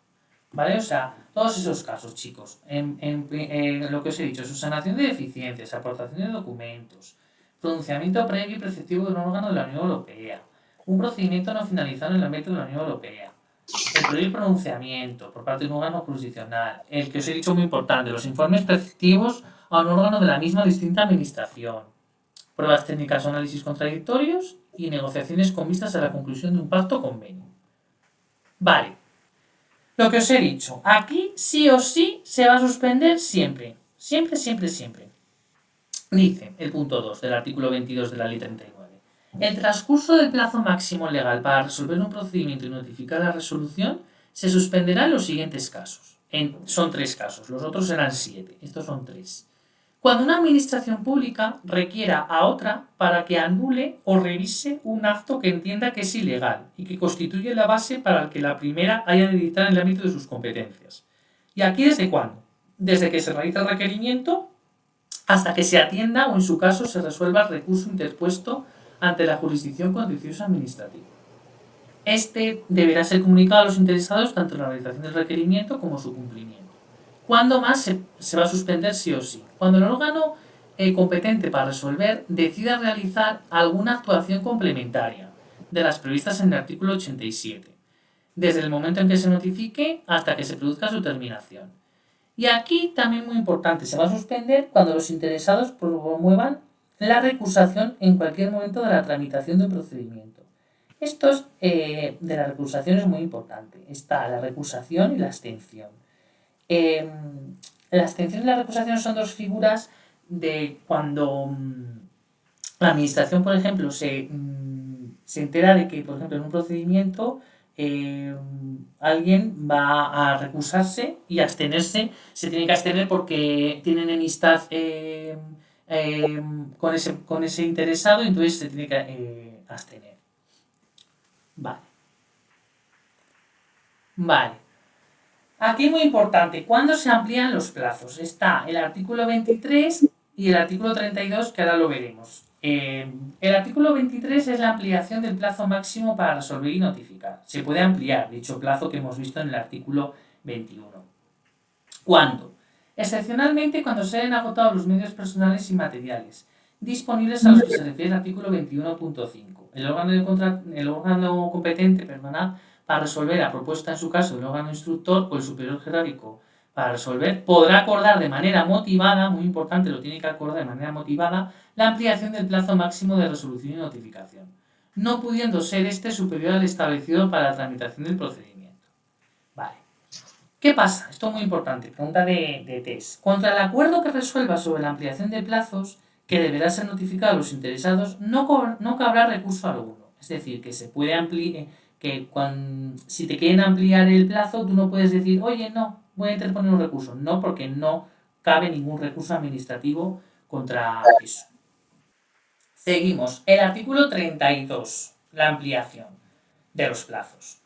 ¿Vale? O sea, todos esos casos, chicos, lo que os he dicho, subsanación de deficiencias, aportación de documentos, pronunciamiento previo y preceptivo de un órgano de la Unión Europea, un procedimiento no finalizado en el ámbito de la Unión Europea, el previo pronunciamiento por parte de un órgano jurisdiccional, el que os he dicho muy importante, los informes preceptivos a un órgano de la misma distinta administración, pruebas técnicas o análisis contradictorios y negociaciones con vistas a la conclusión de un pacto o convenio. Vale. Lo que os he dicho, aquí sí o sí se va a suspender siempre. Siempre, siempre, siempre. Dice el punto 2 del artículo 22 de la Ley 39. El transcurso del plazo máximo legal para resolver un procedimiento y notificar la resolución se suspenderá en los siguientes casos. Son 3 casos, los otros eran 7, estos son 3. Cuando una administración pública requiera a otra para que anule o revise un acto que entienda que es ilegal y que constituye la base para que la primera haya de dictar en el ámbito de sus competencias. ¿Y aquí desde cuándo? Desde que se realiza el requerimiento hasta que se atienda o en su caso se resuelva el recurso interpuesto ante la jurisdicción contencioso administrativa. Este deberá ser comunicado a los interesados tanto en la realización del requerimiento como su cumplimiento. ¿Cuándo más se va a suspender sí o sí? Cuando el órgano competente para resolver decida realizar alguna actuación complementaria de las previstas en el artículo 87, desde el momento en que se notifique hasta que se produzca su terminación. Y aquí también muy importante, se va a suspender cuando los interesados promuevan la recusación en cualquier momento de la tramitación de un procedimiento. Esto de la recusación es muy importante. Está la recusación y la abstención. La abstención y la recusación son 2 figuras de cuando la administración, por ejemplo, se entera de que, por ejemplo, en un procedimiento alguien va a recusarse y abstenerse, se tiene que abstener porque tiene enemistad con ese interesado y entonces se tiene que abstener. Vale. Aquí es muy importante, ¿cuándo se amplían los plazos? Está el artículo 23 y el artículo 32, que ahora lo veremos. El artículo 23 es la ampliación del plazo máximo para resolver y notificar. Se puede ampliar dicho plazo que hemos visto en el artículo 21. ¿Cuándo? Excepcionalmente cuando se hayan agotado los medios personales y materiales disponibles a los que se refiere el artículo 21.5. El órgano competente, para resolver a propuesta en su caso del órgano instructor o el superior jerárquico para resolver, podrá acordar de manera motivada, muy importante, lo tiene que acordar de manera motivada, la ampliación del plazo máximo de resolución y notificación, no pudiendo ser este superior al establecido para la tramitación del procedimiento. Vale. ¿Qué pasa? Esto es muy importante, pregunta de test. Contra el acuerdo que resuelva sobre la ampliación de plazos, que deberá ser notificado a los interesados, no cabrá recurso alguno. Es decir, que se puede ampliar, si te quieren ampliar el plazo, tú no puedes decir, oye, no, voy a interponer un recurso. No, porque no cabe ningún recurso administrativo contra eso. Seguimos. El artículo 32, la ampliación de los plazos.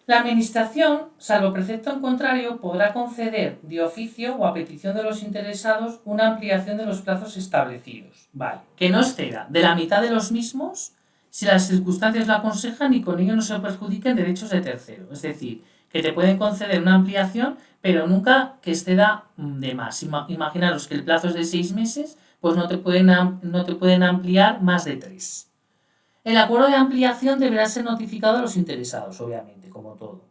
La administración, salvo precepto en contrario, podrá conceder de oficio o a petición de los interesados una ampliación de los plazos establecidos. Vale. Que no exceda de la mitad de los mismos si las circunstancias lo aconsejan y con ello no se perjudiquen derechos de tercero. Es decir, que te pueden conceder una ampliación, pero nunca que exceda de más. Imaginaros que el plazo es de 6 meses, pues no te pueden ampliar más de 3. El acuerdo de ampliación deberá ser notificado a los interesados, obviamente, como todo.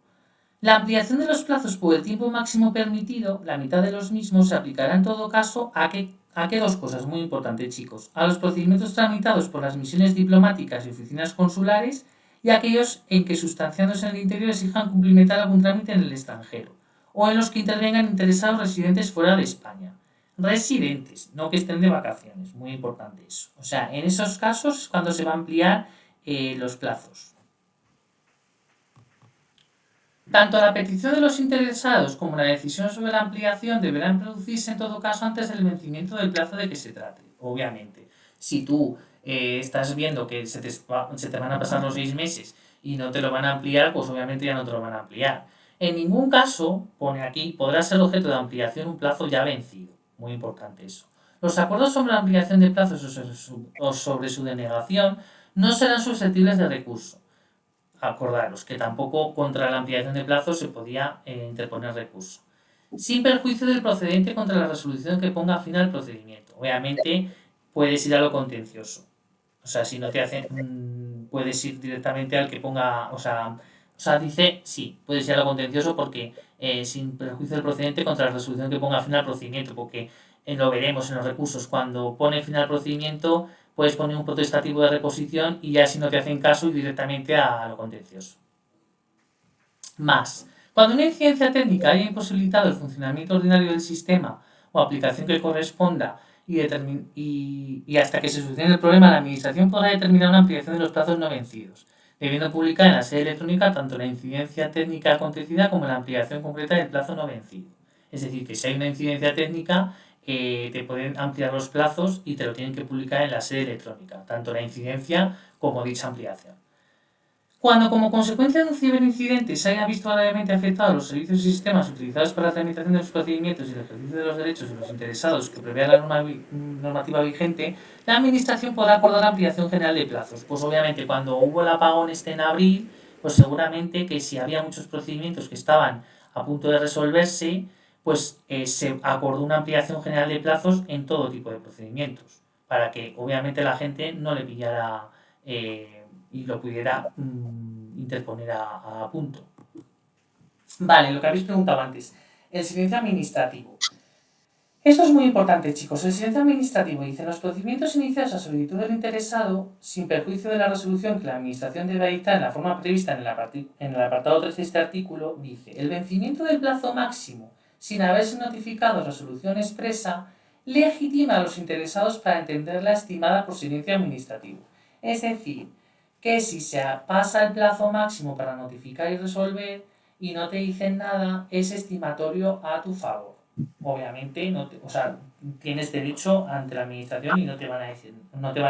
La ampliación de los plazos por el tiempo máximo permitido, la mitad de los mismos, se aplicará en todo caso a qué 2 cosas muy importantes, chicos. A los procedimientos tramitados por las misiones diplomáticas y oficinas consulares y a aquellos en que, sustanciándose en el interior, exijan cumplimentar algún trámite en el extranjero o en los que intervengan interesados residentes fuera de España. Residentes, no que estén de vacaciones, muy importante eso. O sea, en esos casos es cuando se va a ampliar los plazos. Tanto la petición de los interesados como la decisión sobre la ampliación deberán producirse en todo caso antes del vencimiento del plazo de que se trate. Obviamente, si tú estás viendo que se te van a pasar los 6 meses y no te lo van a ampliar, pues obviamente ya no te lo van a ampliar. En ningún caso, pone aquí, podrá ser objeto de ampliación un plazo ya vencido. Muy importante eso. Los acuerdos sobre la ampliación de plazos o sobre su denegación no serán susceptibles de recurso. Acordaros que tampoco contra la ampliación de plazos se podía interponer recurso. Sin perjuicio del procedente contra la resolución que ponga fin al procedimiento. Obviamente puedes ir a lo contencioso. O sea, si no te hacen, puedes ir directamente al que ponga, o sea, dice, sí, puedes ir a lo contencioso porque sin perjuicio del procedente contra la resolución que ponga fin al procedimiento, porque lo veremos en los recursos, cuando pone fin al procedimiento, puedes poner un protestativo de reposición y ya si no te hacen caso ir directamente a lo contencioso. Más, cuando una incidencia técnica haya imposibilitado el funcionamiento ordinario del sistema o aplicación que corresponda y hasta que se solucione el problema, la Administración podrá determinar una ampliación de los plazos no vencidos, debiendo publicar en la sede electrónica tanto la incidencia técnica acontecida como la ampliación concreta del plazo no vencido. Es decir, que si hay una incidencia técnica, te pueden ampliar los plazos y te lo tienen que publicar en la sede electrónica, tanto la incidencia como dicha ampliación. Cuando como consecuencia de un ciberincidente se haya visto gravemente afectados los servicios y sistemas utilizados para la tramitación de los procedimientos y el ejercicio de los derechos de los interesados que prevé la normativa vigente, la Administración podrá acordar la ampliación general de plazos. Pues obviamente cuando hubo el apagón en abril, pues seguramente que si había muchos procedimientos que estaban a punto de resolverse, pues se acordó una ampliación general de plazos en todo tipo de procedimientos, para que obviamente la gente no le pillara y lo pudiera interponer a punto. Vale, lo que habéis preguntado antes, el silencio administrativo. Esto es muy importante, chicos. El silencio administrativo dice: los procedimientos iniciados a solicitud del interesado, sin perjuicio de la resolución que la Administración debe dictar en la forma prevista en el apartado 3 de este artículo, dice: el vencimiento del plazo máximo sin haberse notificado resolución expresa legitima a los interesados para entenderla estimada por silencio administrativo. Es decir, que si se pasa el plazo máximo para notificar y resolver y no te dicen nada, es estimatorio a tu favor. Obviamente, tienes derecho ante la Administración y no te van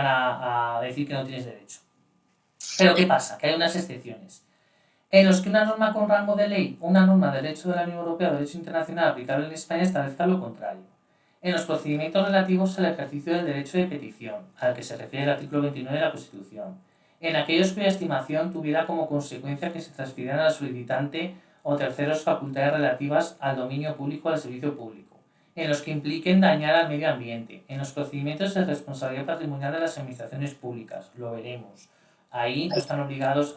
a decir que no tienes derecho. Pero ¿qué pasa? Que hay unas excepciones en los que una norma con rango de ley o una norma de derecho de la Unión Europea o derecho internacional aplicable en España establezca lo contrario. En los procedimientos relativos al ejercicio del derecho de petición, al que se refiere el artículo 29 de la Constitución. En aquellos cuya estimación tuviera como consecuencia que se transfirieran al solicitante o terceros facultades relativas al dominio público o al servicio público. En los que impliquen dañar al medio ambiente. En los procedimientos de responsabilidad patrimonial de las administraciones públicas. Lo veremos. Ahí no están obligados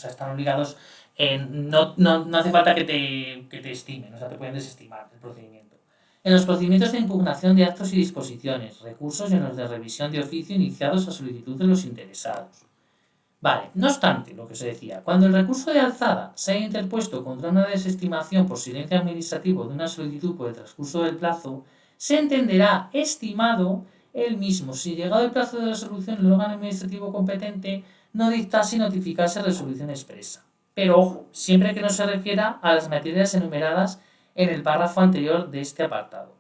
están obligados no hace falta que te estimen, te pueden desestimar el procedimiento. En los procedimientos de impugnación de actos y disposiciones, recursos y en los de revisión de oficio iniciados a solicitud de los interesados. Vale, no obstante, lo que se decía, cuando el recurso de alzada se haya interpuesto contra una desestimación por silencio administrativo de una solicitud por el transcurso del plazo, se entenderá estimado el mismo si llegado el plazo de resolución el órgano administrativo competente no dictase y notificase resolución expresa. Pero ojo, siempre que no se refiera a las materias enumeradas en el párrafo anterior de este apartado.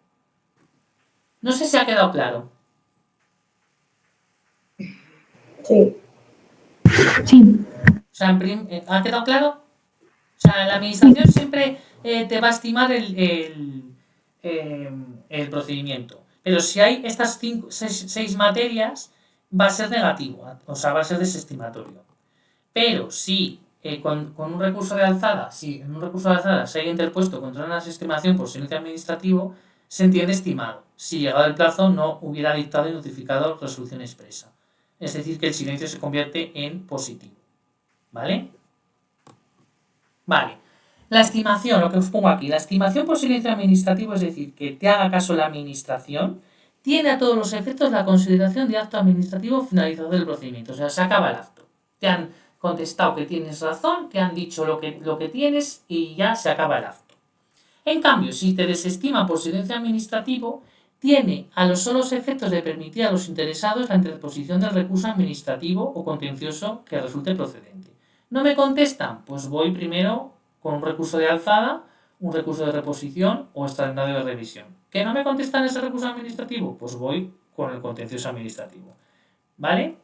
No sé si ha quedado claro. Sí. ¿Ha quedado claro? La Administración siempre te va a estimar el procedimiento. Pero si hay estas 6 materias, va a ser negativo, va a ser desestimatorio. Pero si con un recurso de alzada, si en un recurso de alzada se haya interpuesto contra una desestimación por silencio administrativo, se entiende estimado, si llegado el plazo no hubiera dictado y notificado resolución expresa. Es decir, que el silencio se convierte en positivo. ¿Vale? Vale. La estimación, lo que os pongo aquí, la estimación por silencio administrativo, es decir, que te haga caso la Administración, tiene a todos los efectos la consideración de acto administrativo finalizado del procedimiento. Se acaba el acto. Te han contestado que tienes razón, te han dicho lo que tienes y ya se acaba el acto. En cambio, si te desestima por silencio administrativo, tiene a los solos efectos de permitir a los interesados la interposición del recurso administrativo o contencioso que resulte procedente. ¿No me contestan? Pues voy primero con un recurso de alzada, un recurso de reposición o extraordinario de revisión. ¿Que no me contestan ese recurso administrativo? Pues voy con el contencioso administrativo. ¿Vale?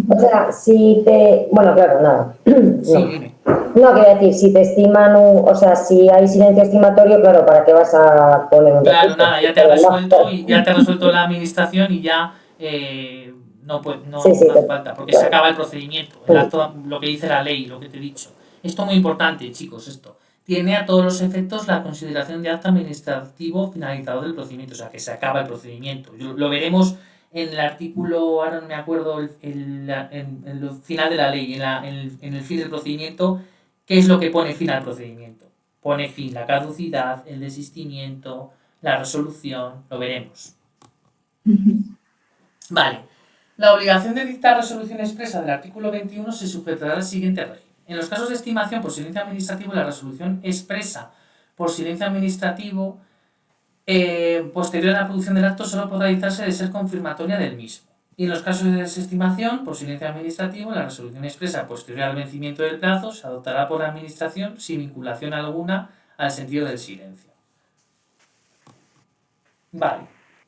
O sea, si te... Bueno, claro, nada. Sí, No. dime. No, quería decir, si te estiman, o sea, si hay silencio estimatorio, claro, ¿para qué vas a poner un Claro, recurso? nada, ya te ha resuelto la administración y ya no Sí, hace falta, porque se acaba el procedimiento, lo que dice la ley, lo que te he dicho. Esto es muy importante, chicos, esto. Tiene a todos los efectos la consideración de acto administrativo finalizador del procedimiento, o sea, que se acaba el procedimiento. Lo veremos en el artículo, ahora no me acuerdo, en el final de la ley, en el fin del procedimiento, qué es lo que pone fin al procedimiento. Pone fin la caducidad, el desistimiento, la resolución, lo veremos. Vale. La obligación de dictar resolución expresa del artículo 21 se sujetará al siguiente régimen. En los casos de estimación por silencio administrativo, la resolución expresa por silencio administrativo posterior a la producción del acto solo podrá dictarse de ser confirmatoria del mismo. Y en los casos de desestimación por silencio administrativo, la resolución expresa posterior al vencimiento del plazo se adoptará por la administración sin vinculación alguna al sentido del silencio. Vale.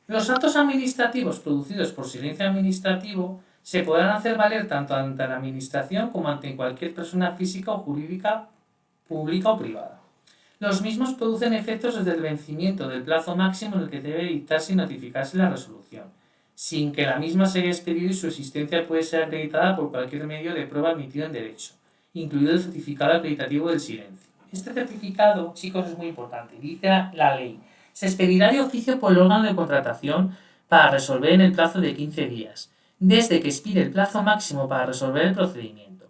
Los actos administrativos producidos por silencio administrativo se podrán hacer valer tanto ante la administración como ante cualquier persona física o jurídica, pública o privada. Los mismos producen efectos desde el vencimiento del plazo máximo en el que debe dictarse y notificarse la resolución, sin que la misma se haya expedido y su existencia puede ser acreditada por cualquier medio de prueba admitido en derecho, incluido el certificado acreditativo del silencio. Este certificado, chicos, es muy importante. Dice la ley: se expedirá de oficio por el órgano de contratación para resolver en el plazo de 15 días, desde que expire el plazo máximo para resolver el procedimiento.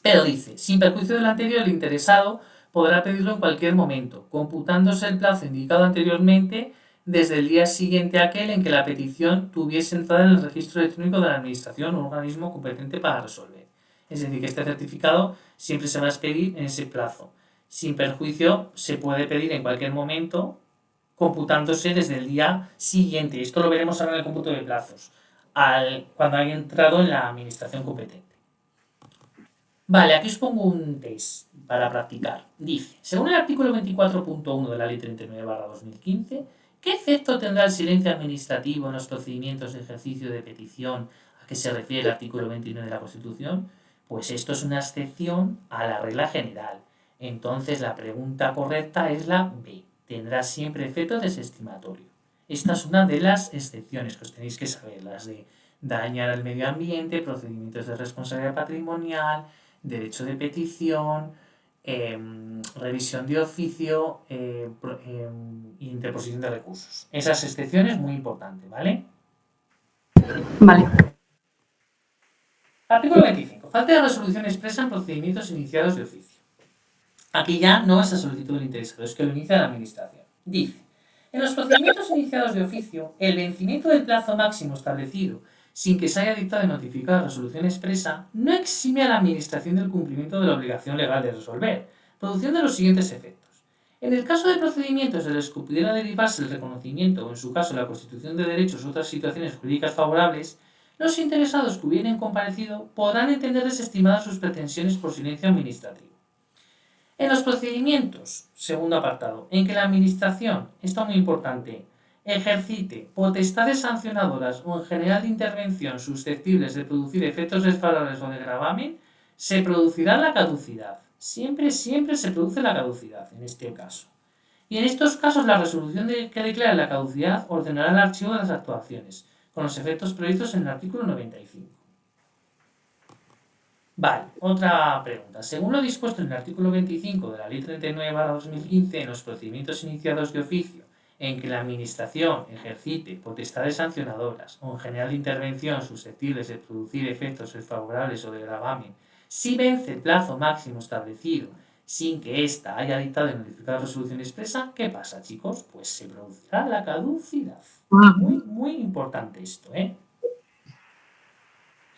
Pero dice, sin perjuicio del anterior, el interesado podrá pedirlo en cualquier momento, computándose el plazo indicado anteriormente desde el día siguiente a aquel en que la petición tuviese entrada en el registro electrónico de la administración o organismo competente para resolver. Es decir, que este certificado siempre se va a expedir en ese plazo. Sin perjuicio, se puede pedir en cualquier momento, computándose desde el día siguiente. Esto lo veremos ahora en el cómputo de plazos, cuando haya entrado en la administración competente. Vale, aquí os pongo un test para practicar. Dice, según el artículo 24.1 de la Ley 39/2015, ¿qué efecto tendrá el silencio administrativo en los procedimientos de ejercicio de petición a que se refiere el artículo 29 de la Constitución? Pues esto es una excepción a la regla general. Entonces la pregunta correcta es la B. Tendrá siempre efecto desestimatorio. Esta es una de las excepciones que os tenéis que saber, las de dañar al medio ambiente, procedimientos de responsabilidad patrimonial, derecho de petición, revisión de oficio, interposición de recursos. Esas excepciones muy importantes, ¿vale? Vale. Artículo 25. Falta de resolución expresa en procedimientos iniciados de oficio. Aquí ya no es a solicitud del interesado, es que lo inicia la administración. Dice, en los procedimientos iniciados de oficio, el vencimiento del plazo máximo establecido sin que se haya dictado y notificado resolución expresa no exime a la administración del cumplimiento de la obligación legal de resolver, produciendo los siguientes efectos. En el caso de procedimientos de los que pudiera derivarse el reconocimiento o en su caso la constitución de derechos u otras situaciones jurídicas favorables, los interesados que hubieran comparecido podrán entender desestimadas sus pretensiones por silencio administrativo. En los procedimientos, segundo apartado, en que la administración, esto es muy importante, ejercite potestades sancionadoras o en general de intervención susceptibles de producir efectos desfavorables o de gravamen, se producirá la caducidad. Siempre se produce la caducidad en este caso. Y en estos casos la resolución que declare la caducidad ordenará el archivo de las actuaciones, con los efectos previstos en el artículo 95. Vale, otra pregunta. Según lo dispuesto en el artículo 25 de la Ley 39/2015, en los procedimientos iniciados de oficio en que la administración ejercite potestades sancionadoras o en general de intervención susceptibles de producir efectos desfavorables o de gravamen, si vence el plazo máximo establecido sin que ésta haya dictado y notificado resolución expresa, ¿qué pasa, chicos? Pues se producirá la caducidad. Muy importante esto, ¿eh?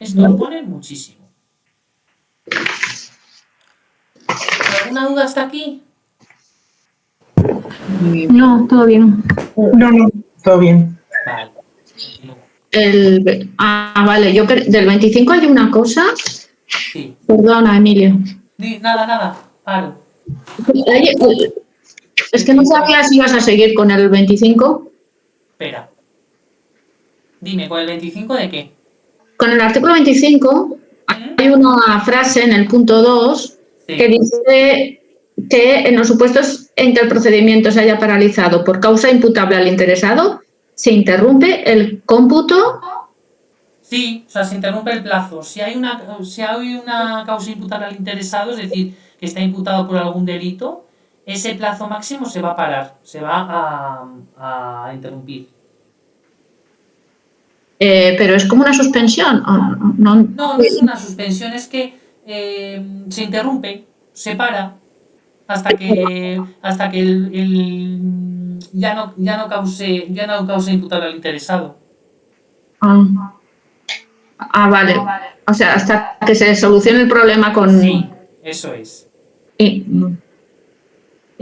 Esto lo ponen muchísimo. ¿Alguna duda hasta aquí? No, todo bien. No, todo bien. Vale. Vale, del 25 hay una cosa Sí. Perdona, Emilio. Nada, paro. Oye, es que no sabía si ibas a seguir con el 25. Espera. Dime, ¿con el 25 de qué? Con el artículo 25 hay una frase en el punto 2 Sí. que dice que en los supuestos en que el procedimiento se haya paralizado por causa imputable al interesado, se interrumpe el cómputo. Sí, o sea, se interrumpe el plazo. Si hay una causa imputable al interesado, es decir, que está imputado por algún delito, ese plazo máximo se va a parar, se va a interrumpir. Pero es como una suspensión. No es una suspensión, es que se interrumpe, se para, hasta que ya no cause imputable al interesado. Vale. O sea, hasta que se solucione el problema con... Sí, eso es. Y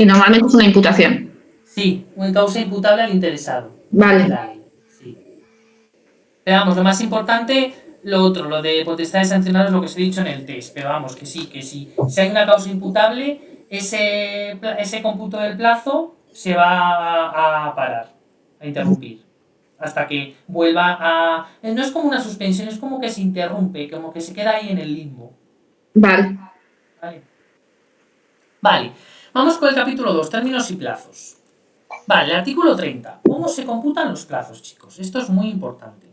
normalmente es una imputación. Sí, una causa imputable al interesado. Vale. Sí. Pero vamos, lo más importante, lo otro, lo de potestades sancionadas, lo que os he dicho en el test. Pero vamos, que sí. Si hay una causa imputable, ese cómputo del plazo se va a parar, a interrumpir. Hasta que vuelva a... No es como una suspensión, es como que se interrumpe, como que se queda ahí en el limbo. Vale. Vale, vamos con el capítulo 2, términos y plazos. Vale, el artículo 30. ¿Cómo se computan los plazos, chicos? Esto es muy importante.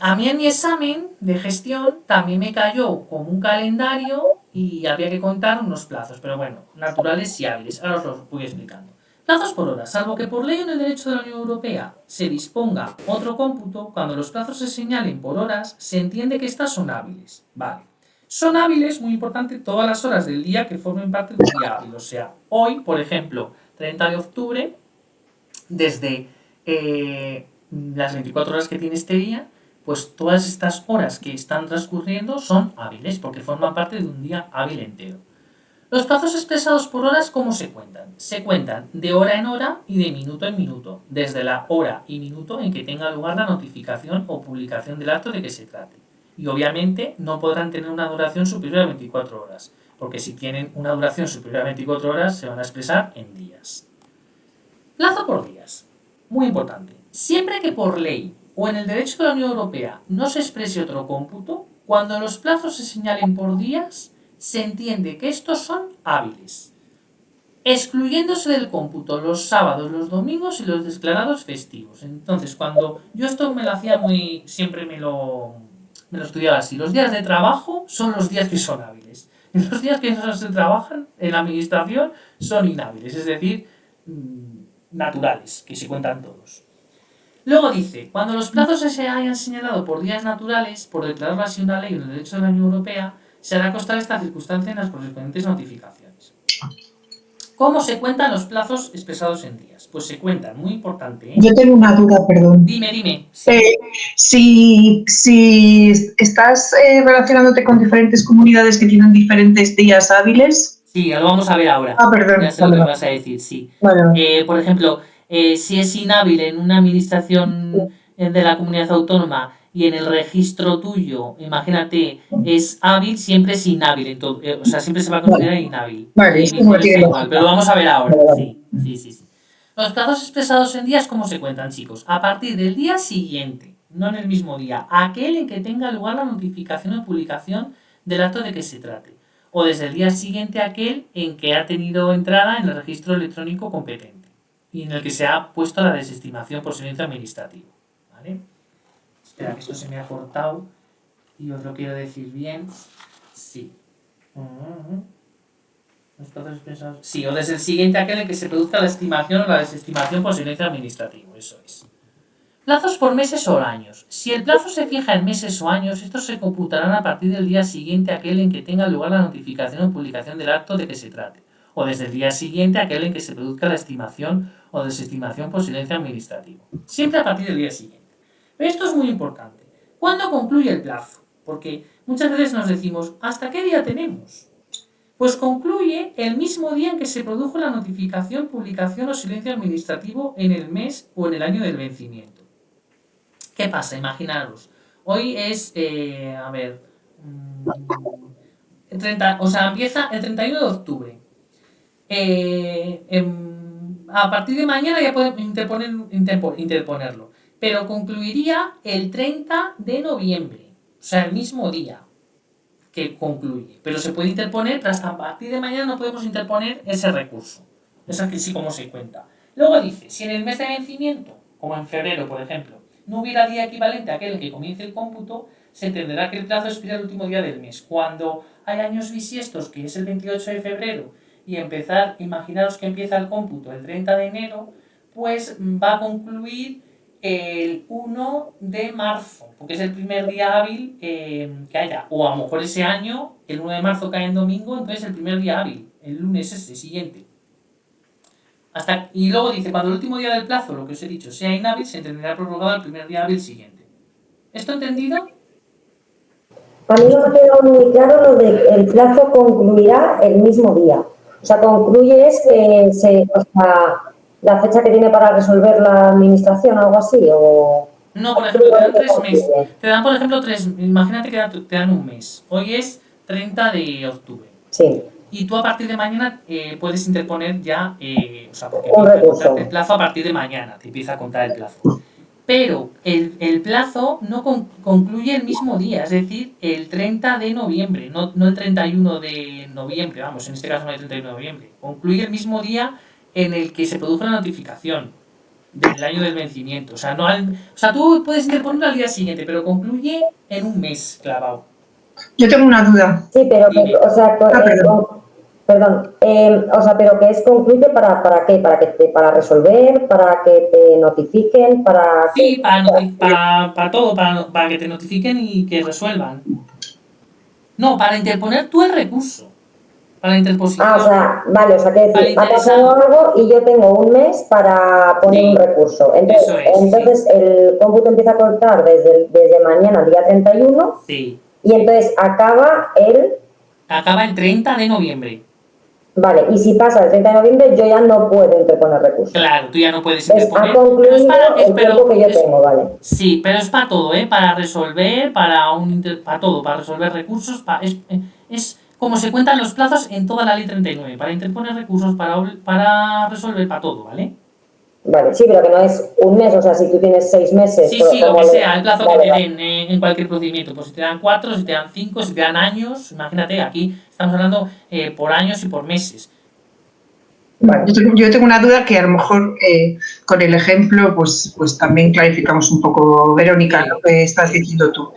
A mí en mi examen de gestión también me cayó como un calendario y había que contar unos plazos, pero bueno, naturales y hábiles. Ahora os los voy explicando. Plazos por hora. Salvo que por ley en el derecho de la Unión Europea se disponga otro cómputo, cuando los plazos se señalen por horas, se entiende que estas son hábiles. Vale. Son hábiles, muy importante, todas las horas del día que formen parte de un día hábil. O sea, hoy, por ejemplo, 30 de octubre, desde las 24 horas que tiene este día, pues todas estas horas que están transcurriendo son hábiles, porque forman parte de un día hábil entero. Los plazos expresados por horas, ¿cómo se cuentan? Se cuentan de hora en hora y de minuto en minuto, desde la hora y minuto en que tenga lugar la notificación o publicación del acto de que se trate. Y obviamente no podrán tener una duración superior a 24 horas, porque si tienen una duración superior a 24 horas se van a expresar en días. Plazo por días. Muy importante. Siempre que por ley o en el derecho de la Unión Europea no se exprese otro cómputo, cuando los plazos se señalen por días, se entiende que estos son hábiles, excluyéndose del cómputo los sábados, los domingos y los declarados festivos. Entonces, cuando yo esto me lo hacía siempre me lo estudiaba así. Los días de trabajo son los días que son hábiles. Y los días que no se trabajan en la administración son inhábiles, es decir, naturales, que se cuentan todos. Luego dice, cuando los plazos se hayan señalado por días naturales, por declararlo así una ley en el derecho de la Unión Europea, se hará constar esta circunstancia en las correspondientes notificaciones. ¿Cómo se cuentan los plazos expresados en días? Pues se cuentan, muy importante, ¿eh? Yo tengo una duda, perdón. Dime. Si estás relacionándote con diferentes comunidades que tienen diferentes días hábiles... Sí, lo vamos a ver ahora. Perdón. Ya sé lo que me vas a decir, sí. Bueno. Por ejemplo, si es inhábil en una administración de la comunidad autónoma y en el registro tuyo, imagínate, es hábil, siempre es inhábil. O sea, siempre se va a considerar inhábil. Vale, es como igual, pero lo vamos a ver ahora. Sí. Los plazos expresados en días, ¿cómo se cuentan, chicos? A partir del día siguiente, no en el mismo día, aquel en que tenga lugar la notificación o publicación del acto de que se trate. O desde el día siguiente aquel en que ha tenido entrada en el registro electrónico competente y en el que se ha puesto la desestimación por silencio administrativo. ¿Vale? Espera, que esto se me ha cortado y os lo quiero decir bien. Sí. Sí, o desde el siguiente aquel en que se produzca la estimación o la desestimación por silencio administrativo. Eso es. Plazos por meses o años. Si el plazo se fija en meses o años, estos se computarán a partir del día siguiente aquel en que tenga lugar la notificación o publicación del acto de que se trate, o desde el día siguiente aquel en que se produzca la estimación o desestimación por silencio administrativo. Siempre a partir del día siguiente. Pero esto es muy importante. ¿Cuándo concluye el plazo? Porque muchas veces nos decimos, ¿hasta qué día tenemos? Pues concluye el mismo día en que se produjo la notificación, publicación o silencio administrativo en el mes o en el año del vencimiento. ¿Qué pasa? Imaginaros, hoy es, Empieza el 31 de octubre. A partir de mañana ya pueden interponerlo. Pero concluiría el 30 de noviembre. O sea, el mismo día que concluye. Pero se puede interponer, pero hasta a partir de mañana no podemos interponer ese recurso. Es así sí como se cuenta. Luego dice, si en el mes de vencimiento, como en febrero, por ejemplo, no hubiera día equivalente a aquel en que comience el cómputo, se entenderá que el plazo expira el último día del mes. Cuando hay años bisiestos, que es el 28 de febrero, y imaginaros que empieza el cómputo el 30 de enero, pues va a concluir el 1 de marzo, porque es el primer día hábil que haya. O a lo mejor ese año, el 1 de marzo cae en domingo, entonces el primer día hábil, el lunes ese siguiente. Y luego dice, cuando el último día del plazo, lo que os he dicho, sea inhábil, se entenderá prorrogado al primer día hábil siguiente. ¿Esto entendido? A mí no me ha quedado muy claro lo de el plazo concluirá el mismo día. O sea, concluye es que la fecha que tiene para resolver la administración o algo así, o... No, por ejemplo, te dan 3 meses. Te dan, por ejemplo, imagínate que te dan un mes. Hoy es 30 de octubre. Sí. Y tú a partir de mañana puedes interponer ya, porque un recurso. El plazo a partir de mañana, te empieza a contar el plazo. Pero el plazo no concluye el mismo día, es decir, el 30 de noviembre, no el 31 de noviembre, vamos, en este caso no hay 31 de noviembre. Concluye el mismo día en el que se produjo la notificación del año del vencimiento. O sea, tú puedes interponerlo al día siguiente, pero concluye en un mes clavado. Yo tengo una duda. Sí, pero pero que es concluye para qué, para resolver, para que te notifiquen, para... Sí, para todo, para que te notifiquen y que resuelvan. No, para interponer tú el recurso. Para la interposición. Que ha pasado algo y yo tengo un mes para poner un recurso. Entonces el cómputo empieza a contar desde mañana, día 31. Sí. Y entonces acaba el 30 de noviembre. Vale, y si pasa el 30 de noviembre, yo ya no puedo interponer recursos. Claro, tú ya no puedes interponer. Ha concluido el tiempo que yo tengo, vale. Sí, pero es para todo, para resolver, para todo, para resolver recursos, es como se cuentan los plazos en toda la ley 39, para interponer recursos, para resolver, para todo, ¿vale? Vale, sí, pero que no es un mes, o sea, si tú tienes 6 meses... Sí, lo que sea, el plazo que te den en cualquier procedimiento, pues si te dan 4, si te dan 5, si te dan años, imagínate, aquí estamos hablando por años y por meses. Vale. Yo tengo una duda que a lo mejor con el ejemplo pues también clarificamos un poco, Verónica, sí, lo que estás diciendo tú.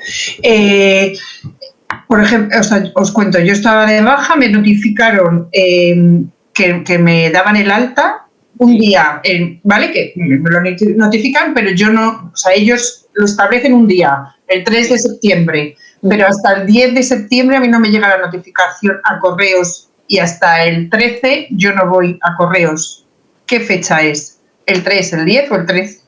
Por ejemplo, os cuento, yo estaba de baja, me notificaron que me daban el alta un día, ¿vale? Que me lo notifican, pero yo no, ellos lo establecen un día, el 3 de septiembre, pero hasta el 10 de septiembre a mí no me llega la notificación a correos y hasta el 13 yo no voy a correos. ¿Qué fecha es? ¿El 3, el 10 o el 13?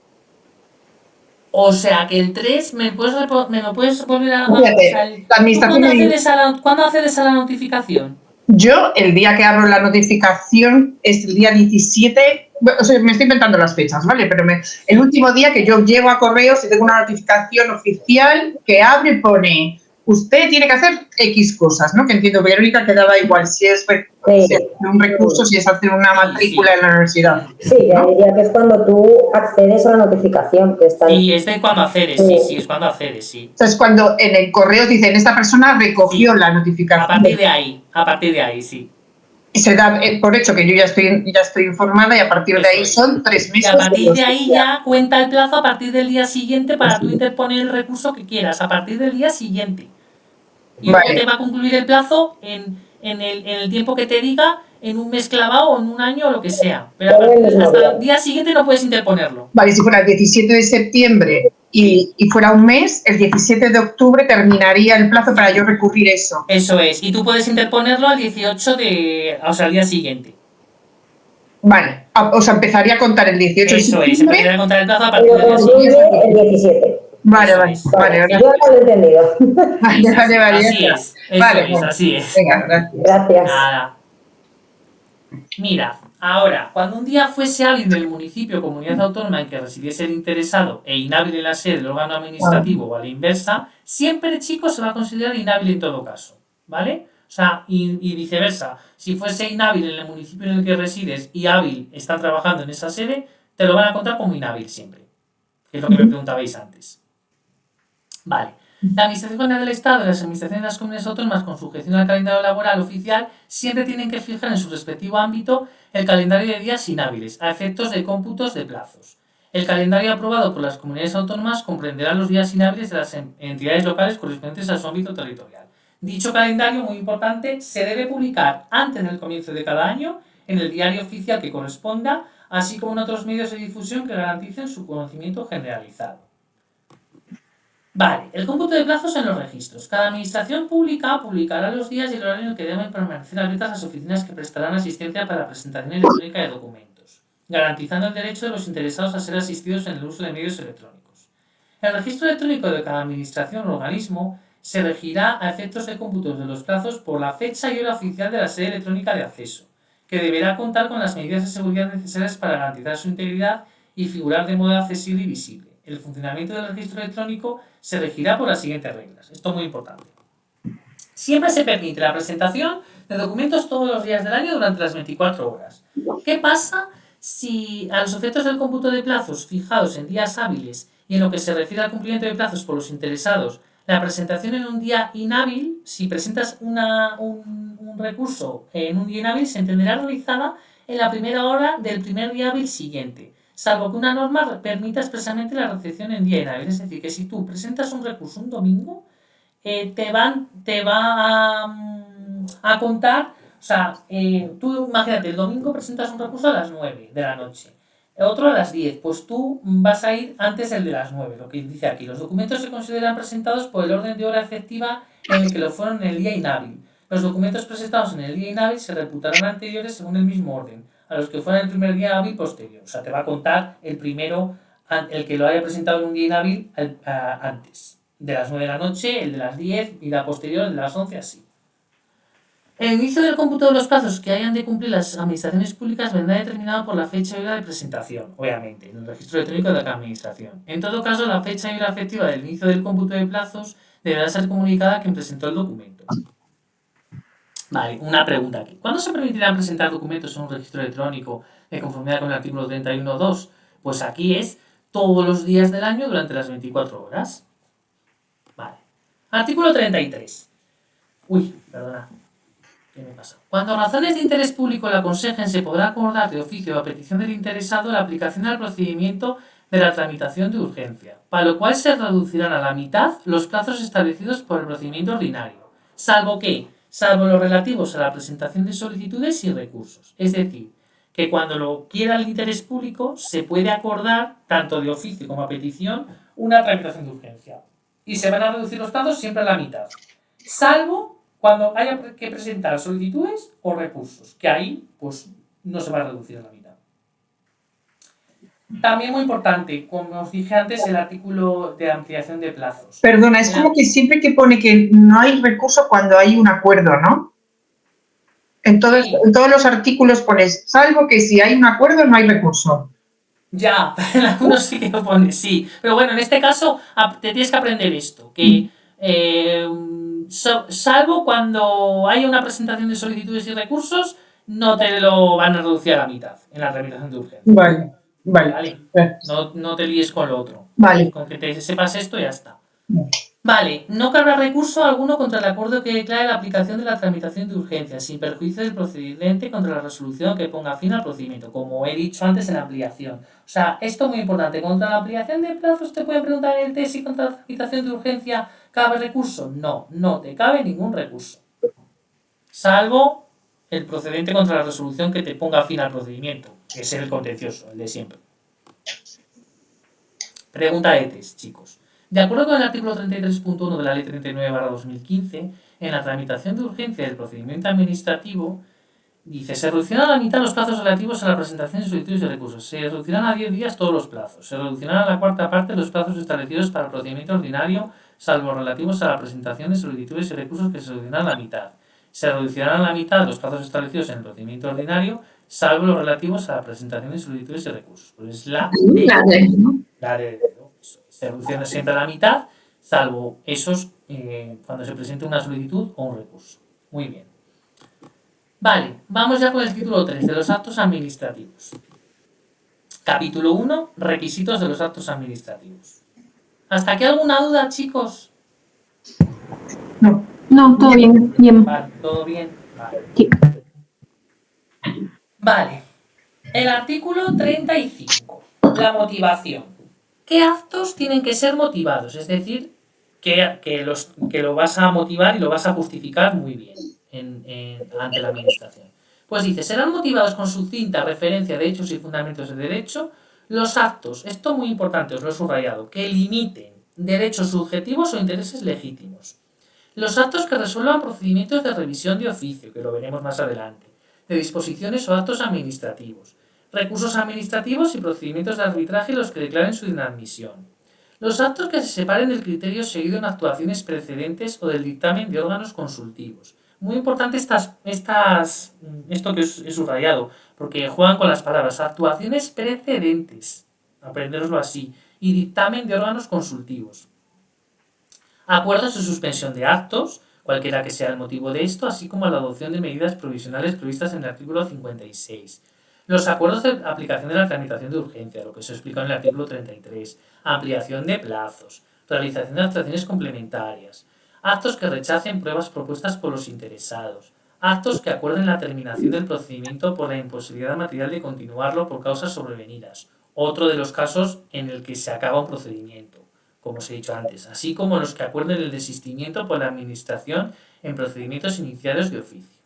O sea, que el 3 me lo puedes volver a... Fíjate, la administración ¿Cuándo accedes a la notificación? Yo, el día que abro la notificación es el día 17, o sea, me estoy inventando las fechas, ¿vale? Pero el último día que yo llego a correos y tengo una notificación oficial que abre y pone, usted tiene que hacer X cosas, ¿no? Que entiendo, Verónica, que daba igual si es un recurso, si es hacer una matrícula en la universidad. Sí, ¿no? Diría que es cuando tú accedes a la notificación que está... Sí, es de cuando accedes, sí, es cuando accedes, sí. Entonces, cuando en el correo dicen, esta persona recogió la notificación. A partir de ahí, sí. Y se da por hecho que yo ya estoy informada y a partir de ahí son 3 meses. Y a partir de ahí ya cuenta el plazo a partir del día siguiente para tú interponer el recurso que quieras, a partir del día siguiente. Y luego te va a concluir el plazo en el tiempo que te diga, en un mes clavado o en un año o lo que sea. Pero hasta el día siguiente no puedes interponerlo. Vale, si fuera el 17 de septiembre y fuera un mes, el 17 de octubre terminaría el plazo para yo recurrir eso. Eso es, y tú puedes interponerlo al 18 al día siguiente. Vale, o sea, empezaría a contar el 18 de septiembre. Eso es, empezaría a contar el plazo a partir del día siguiente. El 17. Vale. Yo no lo he entendido. Vale. Así es. Venga, gracias. Gracias. Nada. Mira, ahora, cuando un día fuese hábil del municipio o comunidad autónoma en que residiese el interesado e inhábil en la sede del órgano administrativo o a la inversa, siempre, chicos, se va a considerar inhábil en todo caso, ¿vale? O sea, y viceversa. Si fuese inhábil en el municipio en el que resides y hábil está trabajando en esa sede, te lo van a contar como inhábil siempre, que es lo que me preguntabais antes. Vale. La Administración General del Estado y las administraciones de las comunidades autónomas con sujeción al calendario laboral oficial siempre tienen que fijar en su respectivo ámbito el calendario de días inhábiles a efectos de cómputos de plazos. El calendario aprobado por las comunidades autónomas comprenderá los días inhábiles de las entidades locales correspondientes a su ámbito territorial. Dicho calendario, muy importante, se debe publicar antes del comienzo de cada año en el diario oficial que corresponda, así como en otros medios de difusión que garanticen su conocimiento generalizado. Vale, el cómputo de plazos en los registros. Cada administración pública publicará los días y el horario en el que deben permanecer abiertas las oficinas que prestarán asistencia para la presentación electrónica de documentos, garantizando el derecho de los interesados a ser asistidos en el uso de medios electrónicos. El registro electrónico de cada administración o organismo se regirá a efectos de cómputos de los plazos por la fecha y hora oficial de la sede electrónica de acceso, que deberá contar con las medidas de seguridad necesarias para garantizar su integridad y figurar de modo accesible y visible. El funcionamiento del registro electrónico se regirá por las siguientes reglas. Esto es muy importante. Siempre se permite la presentación de documentos todos los días del año durante las 24 horas. ¿Qué pasa si a los efectos del cómputo de plazos fijados en días hábiles y en lo que se refiere al cumplimiento de plazos por los interesados, la presentación en un día inhábil, si presentas un recurso en un día inhábil, se entenderá realizada en la primera hora del primer día hábil siguiente, salvo que una norma permita expresamente la recepción en día inhábil. Es decir, que si tú presentas un recurso un domingo, te va a contar, o sea, tú imagínate, el domingo presentas un recurso a las 9 de la noche, otro a las 10, pues tú vas a ir antes del de las 9, lo que dice aquí. Los documentos se consideran presentados por el orden de hora efectiva en el que lo fueron en el día inhábil. Los documentos presentados en el día inhábil se reputarán anteriores según el mismo orden a los que fueran el primer día hábil posterior. O sea, te va a contar el primero, el que lo haya presentado en un día inhábil antes. De las 9 de la noche, el de las 10 y la posterior, el de las 11, así. El inicio del cómputo de los plazos que hayan de cumplir las administraciones públicas vendrá determinado por la fecha y hora de presentación, obviamente, en el registro electrónico de cada administración. En todo caso, la fecha y hora efectiva del inicio del cómputo de plazos deberá ser comunicada a quien presentó el documento. Vale, una pregunta aquí. ¿Cuándo se permitirán presentar documentos en un registro electrónico de conformidad con el artículo 31.2? Pues aquí es todos los días del año durante las 24 horas. Vale. Artículo 33. Uy, perdona. ¿Qué me pasa? Cuando razones de interés público la aconsejen, se podrá acordar de oficio a petición del interesado la aplicación al procedimiento de la tramitación de urgencia, para lo cual se reducirán a la mitad los plazos establecidos por el procedimiento ordinario, salvo los relativos a la presentación de solicitudes y recursos. Es decir, que cuando lo quiera el interés público, se puede acordar, tanto de oficio como a petición, una tramitación de urgencia. Y se van a reducir los plazos siempre a la mitad, salvo cuando haya que presentar solicitudes o recursos, que ahí pues no se va a reducir a la mitad. También muy importante, como os dije antes, el artículo de ampliación de plazos. Perdona, es como que siempre que pone que no hay recurso cuando hay un acuerdo, ¿no? En todos los artículos pones, salvo que si hay un acuerdo no hay recurso. Ya, en algunos sí que lo pone, sí. Pero bueno, en este caso te tienes que aprender esto, que salvo cuando haya una presentación de solicitudes y recursos, no te lo van a reducir a la mitad en la tramitación de urgencia. Vale. No te líes con lo otro. Vale. Con que te sepas esto ya está. Vale, no cabrá recurso alguno contra el acuerdo que declare la aplicación de la tramitación de urgencia, sin perjuicio del procedente contra la resolución que ponga fin al procedimiento, como he dicho antes en la ampliación. O sea, esto es muy importante. ¿Contra la ampliación de plazos te pueden preguntar en el test si contra la tramitación de urgencia cabe recurso? No te cabe ningún recurso. Salvo el procedente contra la resolución que te ponga fin al procedimiento, que es el contencioso, el de siempre. Pregunta de test, chicos. De acuerdo con el artículo 33.1 de la Ley 39/2015, en la tramitación de urgencia del procedimiento administrativo, dice, se reducirán a la mitad los plazos relativos a la presentación de solicitudes de recursos. Se reducirán a 10 días todos los plazos. Se reducirán a la cuarta parte los plazos establecidos para el procedimiento ordinario, salvo relativos a la presentación de solicitudes y recursos, que se reducirán a la mitad. Se reducirán a la mitad los plazos establecidos en el procedimiento ordinario, salvo los relativos a la presentación de solicitudes y recursos. Pues es la Vale, ¿no? se reducirán siempre a la mitad, salvo esos cuando se presente una solicitud o un recurso. Muy bien. Vale, vamos ya con el título 3 de los actos administrativos. Capítulo 1, requisitos de los actos administrativos. ¿Hasta aquí alguna duda, chicos? No. No, todo bien, bien. Vale, ¿todo bien? Vale. Sí. Vale. El artículo 35. La motivación. ¿Qué actos tienen que ser motivados? Es decir, que lo vas a motivar y lo vas a justificar muy bien ante la administración. Pues dice, serán motivados con sucinta referencia de hechos y fundamentos de derecho los actos, esto muy importante, os lo he subrayado, que limiten derechos subjetivos o intereses legítimos. Los actos que resuelvan procedimientos de revisión de oficio, que lo veremos más adelante, de disposiciones o actos administrativos, recursos administrativos y procedimientos de arbitraje los que declaren su inadmisión. Los actos que se separen del criterio seguido en actuaciones precedentes o del dictamen de órganos consultivos. Muy importante esto que he subrayado, porque juegan con las palabras actuaciones precedentes, aprendéroslo así, y dictamen de órganos consultivos. Acuerdos de suspensión de actos, cualquiera que sea el motivo de esto, así como la adopción de medidas provisionales previstas en el artículo 56. Los acuerdos de aplicación de la tramitación de urgencia, lo que se explica en el artículo 33. Ampliación de plazos, realización de actuaciones complementarias. Actos que rechacen pruebas propuestas por los interesados. Actos que acuerden la terminación del procedimiento por la imposibilidad material de continuarlo por causas sobrevenidas. Otro de los casos en el que se acaba un procedimiento, como os he dicho antes, así como los que acuerden el desistimiento por la administración en procedimientos iniciados de oficio.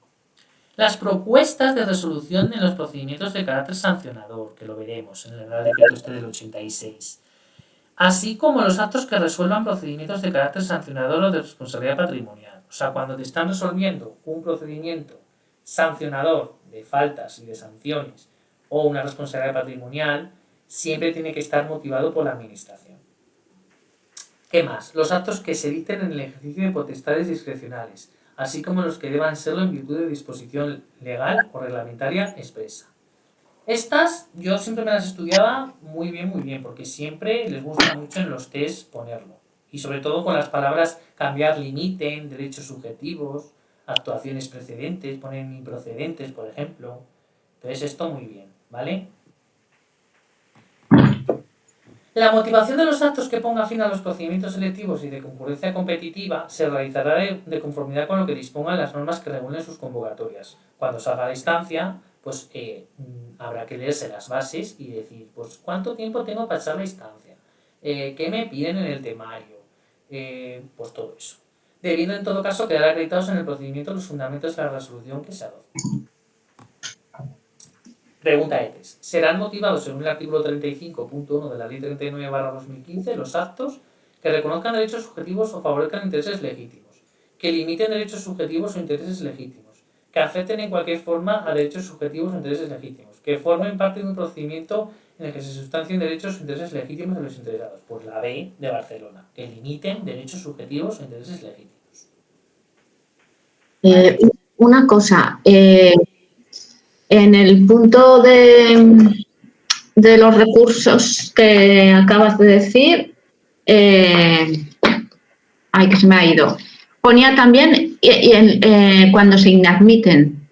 Las propuestas de resolución en los procedimientos de carácter sancionador, que lo veremos en el Real Decreto del 86. Así como los actos que resuelvan procedimientos de carácter sancionador o de responsabilidad patrimonial. O sea, cuando te están resolviendo un procedimiento sancionador de faltas y de sanciones o una responsabilidad patrimonial, siempre tiene que estar motivado por la administración. ¿Qué más? Los actos que se dicten en el ejercicio de potestades discrecionales, así como los que deban serlo en virtud de disposición legal o reglamentaria expresa. Estas yo siempre me las estudiaba muy bien, porque siempre les gusta mucho en los test ponerlo. Y sobre todo con las palabras cambiar, limiten, derechos subjetivos, actuaciones precedentes, ponen improcedentes, por ejemplo. Entonces esto muy bien, ¿vale? La motivación de los actos que ponga fin a los procedimientos selectivos y de concurrencia competitiva se realizará de conformidad con lo que dispongan las normas que regulen sus convocatorias. Cuando salga la instancia, pues habrá que leerse las bases y decir, pues ¿cuánto tiempo tengo para echar la instancia? ¿Qué me piden en el temario? Pues todo eso. Debiendo en todo caso quedar acreditados en el procedimiento los fundamentos de la resolución que se adopte. Pregunta ETES. ¿Serán motivados según el artículo 35.1 de la Ley 39/2015 los actos que reconozcan derechos subjetivos o favorezcan intereses legítimos, que limiten derechos subjetivos o intereses legítimos, que afecten en cualquier forma a derechos subjetivos o intereses legítimos, que formen parte de un procedimiento en el que se sustancien derechos o intereses legítimos de los interesados? Pues la B de Barcelona, que limiten derechos subjetivos o intereses legítimos. Una cosa, en el punto de los recursos que acabas de decir, que se me ha ido. Ponía también cuando se inadmiten.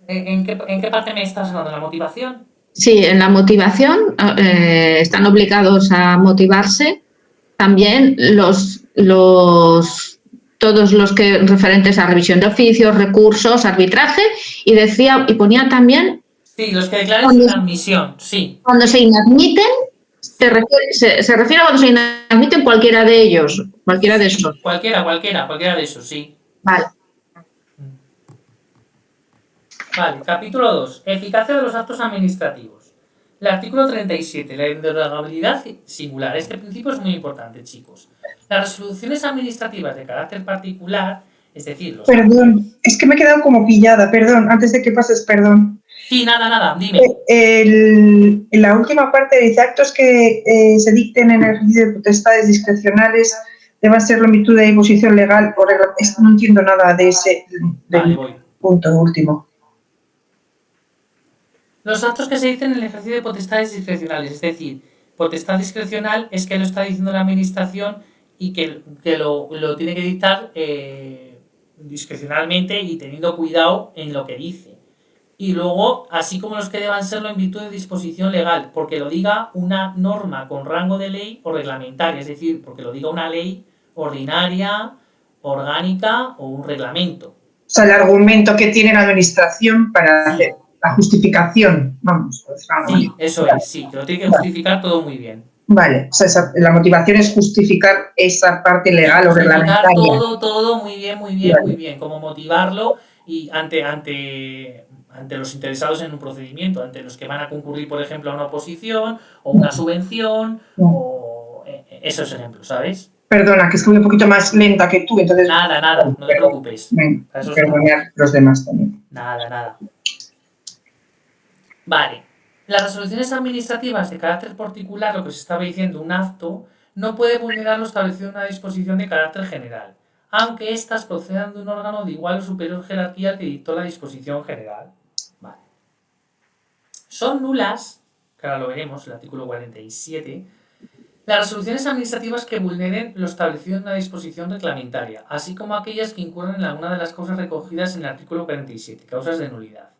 ¿En qué parte me estás hablando? ¿La motivación? Sí, en la motivación están obligados a motivarse también todos los que referentes a revisión de oficios, recursos, arbitraje, y ponía también... Sí, los que declaren su inadmisión, sí. Cuando se inadmiten, se refiere a cuando se inadmiten cualquiera de ellos, cualquiera de esos. Cualquiera de esos, sí. Vale. Vale, capítulo 2. Eficacia de los actos administrativos. El artículo 37, la inderogabilidad singular. Este principio es muy importante, chicos. Las resoluciones administrativas de carácter particular, es decir... Perdón, es que me he quedado como pillada, perdón, antes de que pases, perdón. Sí, nada, dime. En la última parte dice actos que se dicten en el ejercicio de potestades discrecionales deba ser en virtud de disposición legal o regla. Es que no entiendo nada de ese Vale, voy. punto último. Los actos que se dicen en el ejercicio de potestades discrecionales, es decir, potestad discrecional es que lo está diciendo la administración y que lo tiene que dictar discrecionalmente y teniendo cuidado en lo que dice. Y luego, así como los que deban serlo en virtud de disposición legal, porque lo diga una norma con rango de ley o reglamentaria, es decir, porque lo diga una ley ordinaria, orgánica o un reglamento. O sea, el argumento que tiene la administración para hacer la justificación, vamos. Sí, eso es, sí, que lo tiene que justificar todo muy bien. Vale, o sea, la motivación es justificar esa parte legal o reglamentaria. Todo muy bien, vale. Muy bien, como motivarlo y ante los interesados en un procedimiento, ante los que van a concurrir, por ejemplo, a una oposición o una subvención o esos ejemplos, ¿sabes? Perdona, que es que voy un poquito más lenta que tú, entonces... Nada, no te preocupes. Perdonar los demás también. Nada. Vale. Las resoluciones administrativas de carácter particular, lo que se estaba diciendo, un acto, no puede vulnerar lo establecido en una disposición de carácter general, aunque éstas procedan de un órgano de igual o superior jerarquía al que dictó la disposición general. Vale. Son nulas, que ahora lo veremos, el artículo 47, las resoluciones administrativas que vulneren lo establecido en una disposición reglamentaria, así como aquellas que incurran en alguna de las causas recogidas en el artículo 47, causas de nulidad.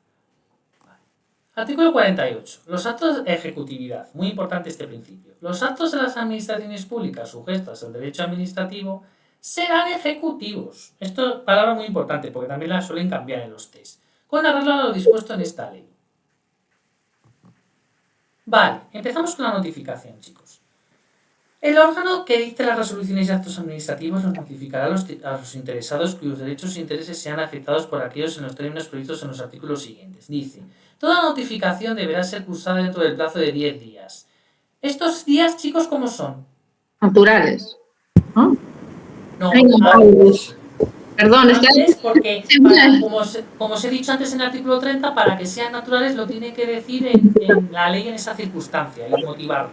Artículo 48. Los actos de ejecutividad. Muy importante este principio. Los actos de las administraciones públicas sujetas al derecho administrativo serán ejecutivos. Esto es palabra muy importante porque también la suelen cambiar en los test. Con arreglo a lo dispuesto en esta ley. Vale, empezamos con la notificación, chicos. El órgano que dicte las resoluciones y actos administrativos los notificará a los interesados cuyos derechos e intereses sean afectados por aquellos en los términos previstos en los artículos siguientes. Dice, toda notificación deberá ser cursada dentro del plazo de 10 días. ¿Estos días, chicos, cómo son? Naturales. ¿No? No, Ay, no, antes. Perdón, es que... Antes porque, como os he dicho antes en el artículo 30, para que sean naturales lo tiene que decir en la ley en esa circunstancia y motivarlo.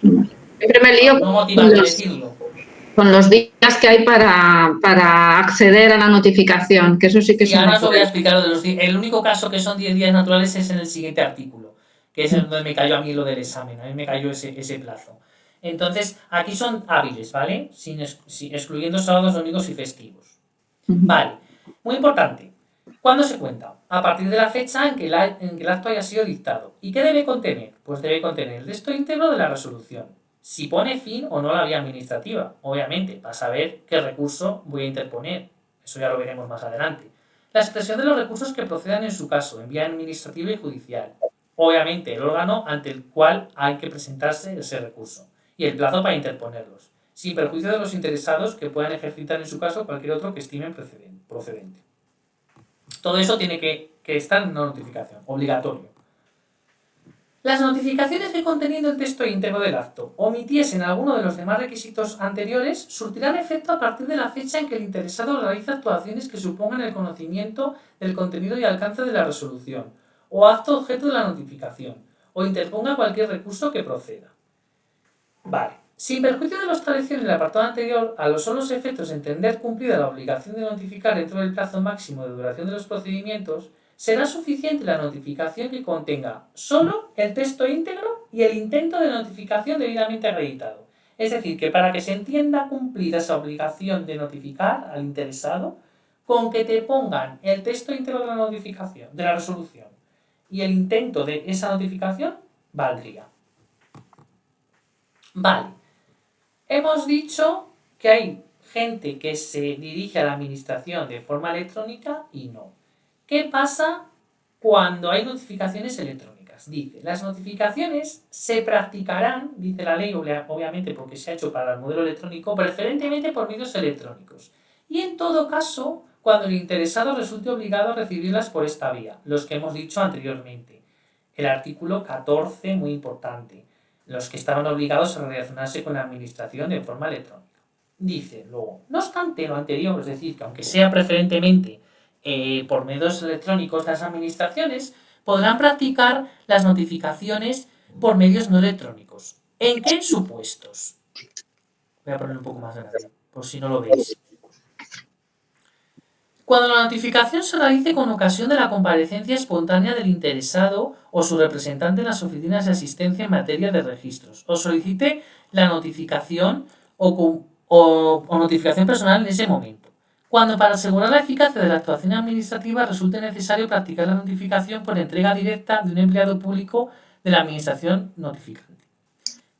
Siempre me lío no motivarlo, decirlo. Con los días que hay para acceder a la notificación, que eso sí que sí, ahora os voy a explicar lo de los días. El único caso que son 10 días naturales es en el siguiente artículo, que es donde me cayó a mí lo del examen, a mí me cayó ese plazo. Entonces, aquí son hábiles, ¿vale? Excluyendo sábados, domingos y festivos. Vale, muy importante. ¿Cuándo se cuenta? A partir de la fecha en que el acto haya sido dictado. ¿Y qué debe contener? Pues debe contener el texto íntegro de la resolución. Si pone fin o no la vía administrativa, obviamente, para saber qué recurso voy a interponer. Eso ya lo veremos más adelante. La expresión de los recursos que procedan en su caso, en vía administrativa y judicial. Obviamente, el órgano ante el cual hay que presentarse ese recurso. Y el plazo para interponerlos, sin perjuicio de los interesados que puedan ejercitar en su caso cualquier otro que estimen procedente. Todo eso tiene que estar en una notificación, obligatorio. Las notificaciones que conteniendo el texto íntegro del acto omitiesen alguno de los demás requisitos anteriores surtirán efecto a partir de la fecha en que el interesado realiza actuaciones que supongan el conocimiento del contenido y alcance de la resolución o acto objeto de la notificación o interponga cualquier recurso que proceda. Vale. Sin perjuicio de lo establecido en el apartado anterior, a los solos efectos de entender cumplida la obligación de notificar dentro del plazo máximo de duración de los procedimientos, será suficiente la notificación que contenga solo el texto íntegro y el intento de notificación debidamente acreditado. Es decir, que para que se entienda cumplida esa obligación de notificar al interesado, con que te pongan el texto íntegro de la notificación, de la resolución, y el intento de esa notificación, valdría. Vale. Hemos dicho que hay gente que se dirige a la administración de forma electrónica y no. ¿Qué pasa cuando hay notificaciones electrónicas? Dice, las notificaciones se practicarán, dice la ley, obviamente porque se ha hecho para el modelo electrónico, preferentemente por medios electrónicos. Y en todo caso, cuando el interesado resulte obligado a recibirlas por esta vía, los que hemos dicho anteriormente. El artículo 14, muy importante. Los que estaban obligados a relacionarse con la administración de forma electrónica. Dice luego, no obstante lo anterior, es decir, que aunque sea preferentemente por medios electrónicos, las administraciones podrán practicar las notificaciones por medios no electrónicos. ¿En qué supuestos? Voy a poner un poco más grande. por si no lo veis. Cuando la notificación se realice con ocasión de la comparecencia espontánea del interesado o su representante en las oficinas de asistencia en materia de registros, o solicite la notificación o notificación personal en ese momento. Cuando para asegurar la eficacia de la actuación administrativa resulte necesario practicar la notificación por entrega directa de un empleado público de la administración notificante.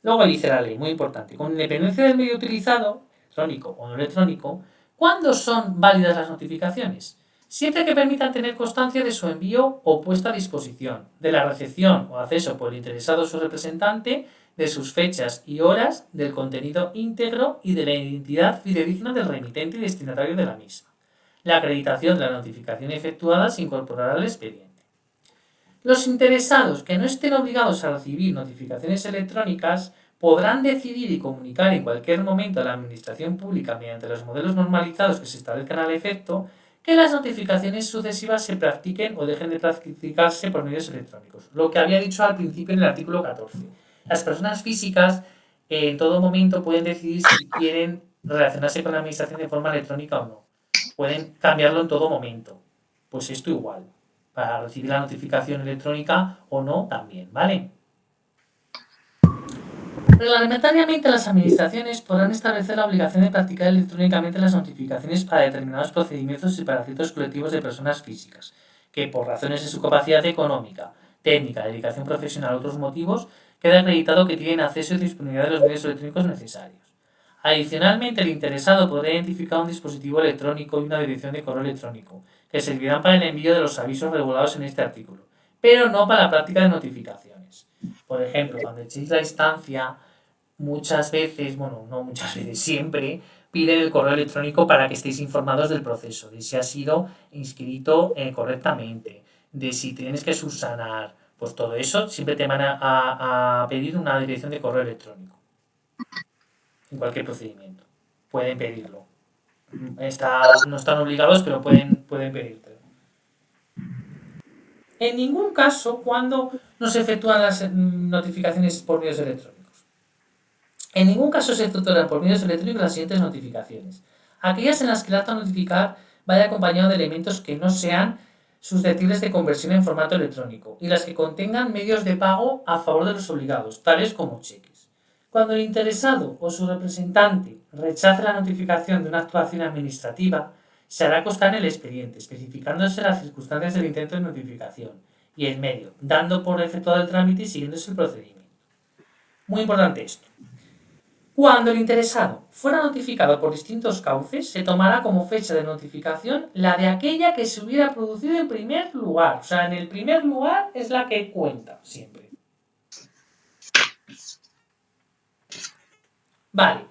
Luego dice la ley, muy importante, con independencia del medio utilizado, electrónico o no electrónico, ¿cuándo son válidas las notificaciones? Siempre que permitan tener constancia de su envío o puesta a disposición, de la recepción o acceso por el interesado o su representante, de sus fechas y horas, del contenido íntegro y de la identidad fidedigna del remitente y destinatario de la misma. La acreditación de la notificación efectuada se incorporará al expediente. Los interesados que no estén obligados a recibir notificaciones electrónicas podrán decidir y comunicar en cualquier momento a la Administración Pública mediante los modelos normalizados que se establezcan al efecto que las notificaciones sucesivas se practiquen o dejen de practicarse por medios electrónicos. Lo que había dicho al principio en el artículo 14. Las personas físicas en todo momento pueden decidir si quieren relacionarse con la Administración de forma electrónica o no. Pueden cambiarlo en todo momento. Pues esto igual. Para recibir la notificación electrónica o no también, ¿vale? Reglamentariamente, las administraciones podrán establecer la obligación de practicar electrónicamente las notificaciones para determinados procedimientos y para ciertos colectivos de personas físicas, que por razones de su capacidad económica, técnica, dedicación profesional u otros motivos, queda acreditado que tienen acceso y disponibilidad de los medios electrónicos necesarios. Adicionalmente, el interesado podrá identificar un dispositivo electrónico y una dirección de correo electrónico, que servirán para el envío de los avisos regulados en este artículo, pero no para la práctica de notificaciones. Por ejemplo, cuando echéis la instancia, muchas veces, bueno, no muchas veces, siempre piden el correo electrónico para que estéis informados del proceso, de si ha sido inscrito correctamente, de si tienes que subsanar, pues todo eso siempre te van a pedir una dirección de correo electrónico. En cualquier procedimiento. Pueden pedirlo. No están obligados, pero pueden pedírtelo. En ningún caso, cuando no se efectúan las notificaciones por medios electrónicos. En ningún caso se efectúan por medios electrónicos las siguientes notificaciones. Aquellas en las que el acto a notificar vaya acompañado de elementos que no sean susceptibles de conversión en formato electrónico y las que contengan medios de pago a favor de los obligados, tales como cheques. Cuando el interesado o su representante rechace la notificación de una actuación administrativa, se hará constar en el expediente, especificándose las circunstancias del intento de notificación y el medio, dando por efectuado el trámite y siguiéndose el procedimiento. Muy importante esto. Cuando el interesado fuera notificado por distintos cauces, se tomará como fecha de notificación la de aquella que se hubiera producido en primer lugar. O sea, en el primer lugar es la que cuenta siempre. Vale.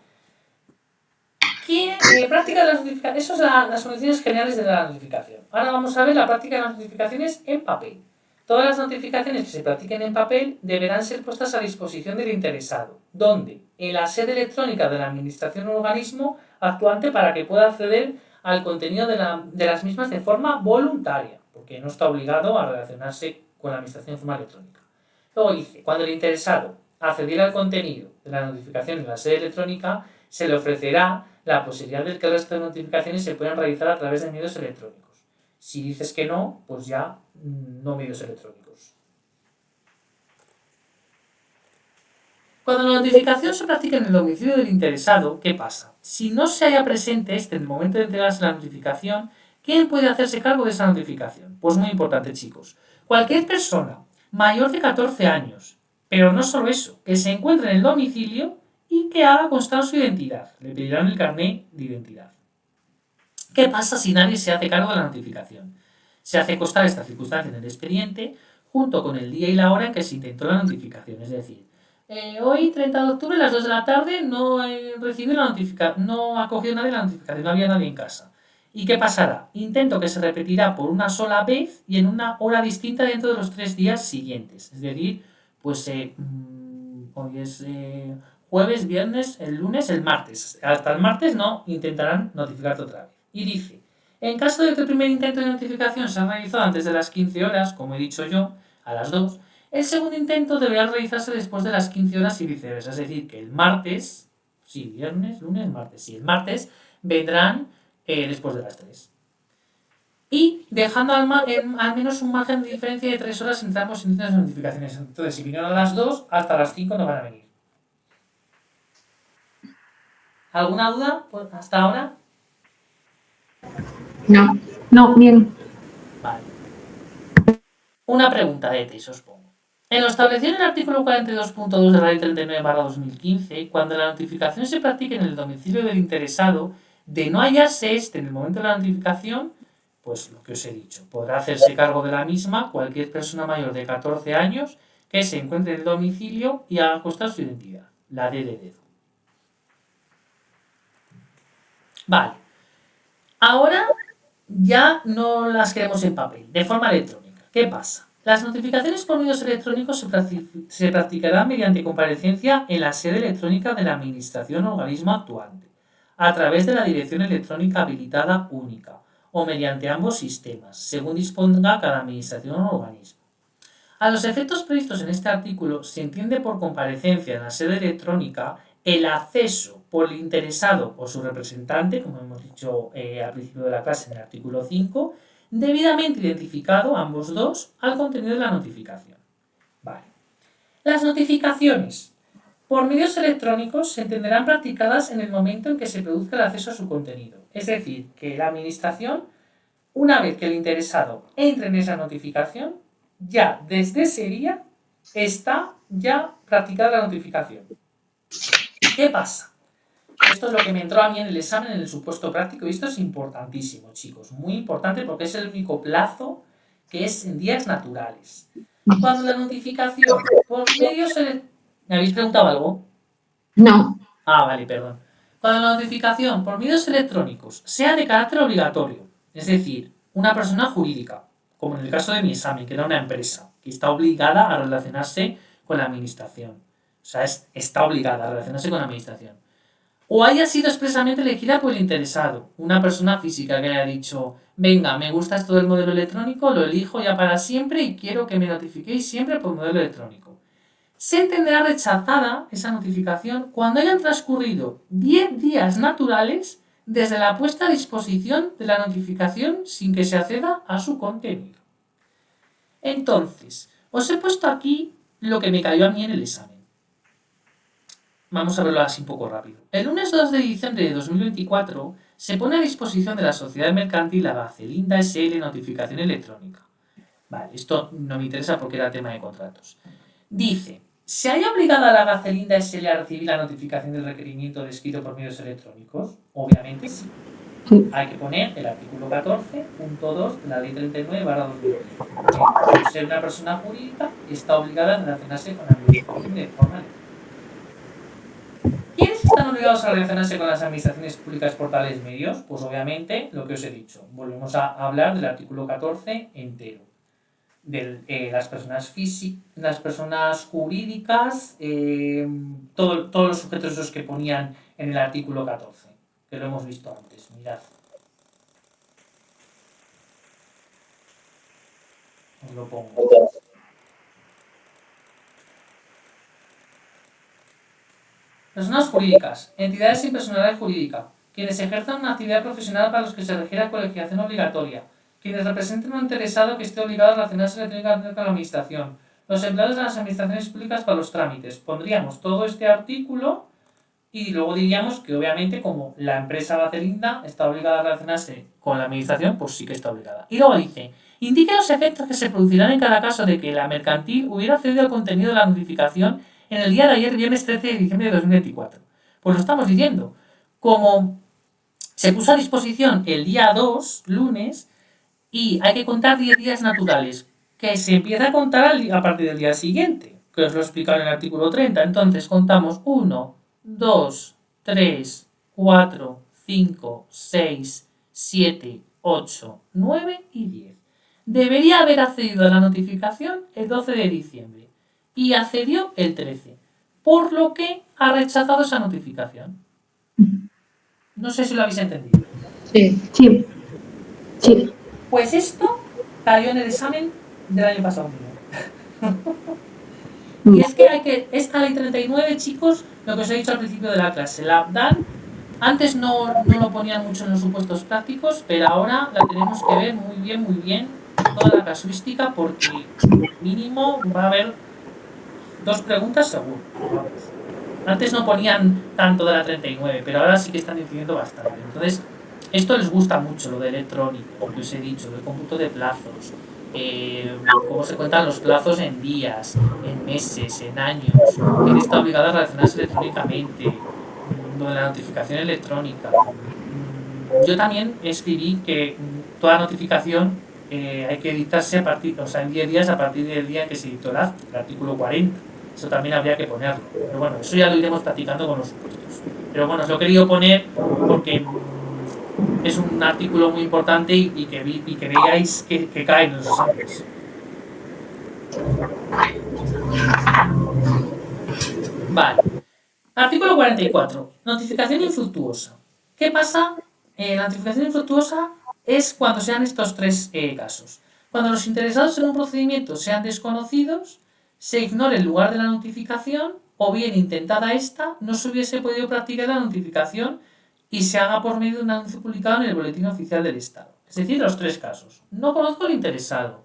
Práctica de las notificaciones. Eso es las condiciones generales de la notificación. Ahora vamos a ver la práctica de las notificaciones en papel. Todas las notificaciones que se practiquen en papel deberán ser puestas a disposición del interesado, donde en la sede electrónica de la administración o organismo actuante para que pueda acceder al contenido de las mismas de forma voluntaria, porque no está obligado a relacionarse con la administración de forma electrónica. Luego dice, cuando el interesado accediera al contenido de la notificación en la sede electrónica, se le ofrecerá la posibilidad de que el resto de notificaciones se puedan realizar a través de medios electrónicos. Si dices que no, pues ya no medios electrónicos. Cuando la notificación se practica en el domicilio del interesado, ¿qué pasa? Si no se halla presente en el momento de entregarse la notificación, ¿quién puede hacerse cargo de esa notificación? Pues muy importante, chicos. Cualquier persona mayor de 14 años, pero no solo eso, que se encuentre en el domicilio y que haga constar su identidad. Le pedirán el carnet de identidad. ¿Qué pasa si nadie se hace cargo de la notificación? Se hace constar esta circunstancia en el expediente junto con el día y la hora en que se intentó la notificación. Es decir, hoy, 30 de octubre, a las 2 de la tarde, no recibí la notificación, no ha cogido nadie la notificación, no había nadie en casa. ¿Y qué pasará? Intento que se repetirá por una sola vez y en una hora distinta dentro de los 3 días siguientes. Es decir, pues hoy es jueves, viernes, el lunes, el martes. Hasta el martes no intentarán notificarte otra vez. Y dice, en caso de que el primer intento de notificación se ha realizado antes de las 15 horas, como he dicho yo, a las 2, el segundo intento deberá realizarse después de las 15 horas y viceversa. Es decir, que el martes, Sí, viernes, lunes, martes. Sí, el martes vendrán después de las 3. Y dejando al menos un margen de diferencia de 3 horas entre ambos índices de notificaciones. Entonces, si vinieron a las 2, hasta las 5 no van a venir. ¿Alguna duda hasta ahora? No, no, bien. Vale. Una pregunta de ETIS, os pongo. En lo establecido en el artículo 42.2 de la Ley 39/2015, cuando la notificación se practique en el domicilio del interesado, de no hallarse este en el momento de la notificación, pues lo que os he dicho, podrá hacerse cargo de la misma cualquier persona mayor de 14 años que se encuentre en el domicilio y haga constar su identidad, la D de dedo. Vale. Ahora ya no las queremos en papel, de forma electrónica. ¿Qué pasa? Las notificaciones por medios electrónicos se practicarán mediante comparecencia en la sede electrónica de la Administración o organismo actuante, a través de la dirección electrónica habilitada única, o mediante ambos sistemas, según disponga cada Administración o organismo. A los efectos previstos en este artículo, se entiende por comparecencia en la sede electrónica el acceso por el interesado o su representante, como hemos dicho al principio de la clase en el artículo 5, debidamente identificado ambos dos al contenido de la notificación. Vale. Las notificaciones por medios electrónicos se entenderán practicadas en el momento en que se produzca el acceso a su contenido. Es decir, que la Administración, una vez que el interesado entre en esa notificación, ya desde ese día está ya practicada la notificación. ¿Qué pasa? Esto es lo que me entró a mí en el examen, en el supuesto práctico, y esto es importantísimo, chicos, muy importante porque es el único plazo que es en días naturales. Cuando la notificación por medios electrónicos... ¿Me habéis preguntado algo? No. Ah, vale, perdón. Cuando la notificación por medios electrónicos sea de carácter obligatorio, es decir, una persona jurídica, como en el caso de mi examen, que era una empresa, que está obligada a relacionarse con la administración. O sea, está obligada a relacionarse con la administración. O haya sido expresamente elegida por el interesado, una persona física que haya dicho, venga, me gusta esto del modelo electrónico, lo elijo ya para siempre y quiero que me notifiquéis siempre por modelo electrónico. Se entenderá rechazada esa notificación cuando hayan transcurrido 10 días naturales desde la puesta a disposición de la notificación sin que se acceda a su contenido. Entonces, os he puesto aquí lo que me cayó a mí en el examen. Vamos a verlo así un poco rápido. El lunes 2 de diciembre de 2024 se pone a disposición de la sociedad mercantil la Gacelinda S.L. notificación electrónica. Vale, esto no me interesa porque era tema de contratos. Dice, ¿se halla obligada la Gacelinda S.L. a recibir la notificación del requerimiento descrito por medios electrónicos? Obviamente sí. Hay que poner el artículo 14.2 de la Ley 39/2015. Por ser una persona jurídica, está obligada a relacionarse con la administración de forma electrónica. ¿Quiénes están obligados a relacionarse con las administraciones públicas por tales medios? Pues obviamente lo que os he dicho. Volvemos a hablar del artículo 14 entero. De las personas físicas, las personas jurídicas, todos los sujetos esos que ponían en el artículo 14, que lo hemos visto antes. Mirad. Os lo pongo. Personas jurídicas, entidades sin personalidad jurídica, quienes ejerzan una actividad profesional para los que se requiera colegiación obligatoria, quienes representen a un interesado que esté obligado a relacionarse electrónicamente con la administración, los empleados de las administraciones públicas para los trámites. Pondríamos todo este artículo y luego diríamos que obviamente como la empresa Gacelinda está obligada a relacionarse con la administración, pues sí que está obligada. Y luego dice, indique los efectos que se producirán en cada caso de que la mercantil hubiera accedido al contenido de la notificación en el día de ayer, viernes 13 de diciembre de 2024. Pues lo estamos diciendo. Como se puso a disposición el día 2, lunes, y hay que contar 10 días naturales, que se empieza a contar a partir del día siguiente, que os lo he explicado en el artículo 30. Entonces contamos 1, 2, 3, 4, 5, 6, 7, 8, 9 y 10. Debería haber accedido a la notificación el 12 de diciembre y accedió el 13, por lo que ha rechazado esa notificación. No sé si lo habéis entendido. Sí. Pues esto cayó en el examen del año pasado. Y es que esta ley 39, chicos, lo que os he dicho al principio de la clase, la dan, antes no lo ponían mucho en los supuestos prácticos, pero ahora la tenemos que ver muy bien, toda la casuística, porque mínimo va a haber 2 preguntas seguro. Vamos. Antes no ponían tanto de la 39, pero ahora sí que están incidiendo bastante. Entonces, esto les gusta mucho, lo de electrónico, lo que os he dicho, el cómputo de plazos, cómo se cuentan los plazos en días, en meses, en años, quién está obligado a relacionarse electrónicamente, lo de la notificación electrónica. Yo también escribí que toda notificación hay que editarse a partir, o sea, en 10 días a partir del día en que se editó el artículo 40. Eso también habría que ponerlo. Pero bueno, eso ya lo iremos practicando con los supuestos. Pero bueno, os lo he querido poner porque es un artículo muy importante y que veáis que caen los exámenes. Vale. Artículo 44. Notificación infructuosa. ¿Qué pasa? La notificación infructuosa es cuando sean estos 3 casos. Cuando los interesados en un procedimiento sean desconocidos, se ignore el lugar de la notificación o bien intentada esta, no se hubiese podido practicar la notificación y se haga por medio de un anuncio publicado en el Boletín Oficial del Estado. Es decir, los 3 casos. No conozco al interesado.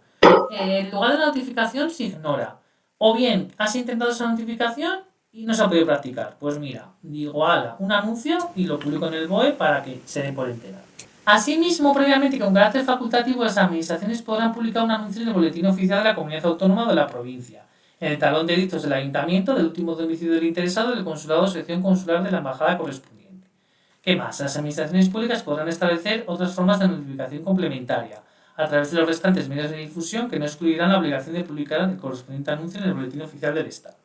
El lugar de la notificación se ignora. O bien, has intentado esa notificación y no se ha podido practicar. Pues mira, digo, un anuncio y lo publico en el BOE para que se den por enterar. Asimismo, previamente, con carácter facultativo, las administraciones podrán publicar un anuncio en el Boletín Oficial de la Comunidad Autónoma o de la provincia, en el talón de edictos del ayuntamiento, del último domicilio del interesado, del consulado o sección consular de la embajada correspondiente. ¿Qué más? Las administraciones públicas podrán establecer otras formas de notificación complementaria, a través de los restantes medios de difusión que no excluirán la obligación de publicar el correspondiente anuncio en el Boletín Oficial del Estado.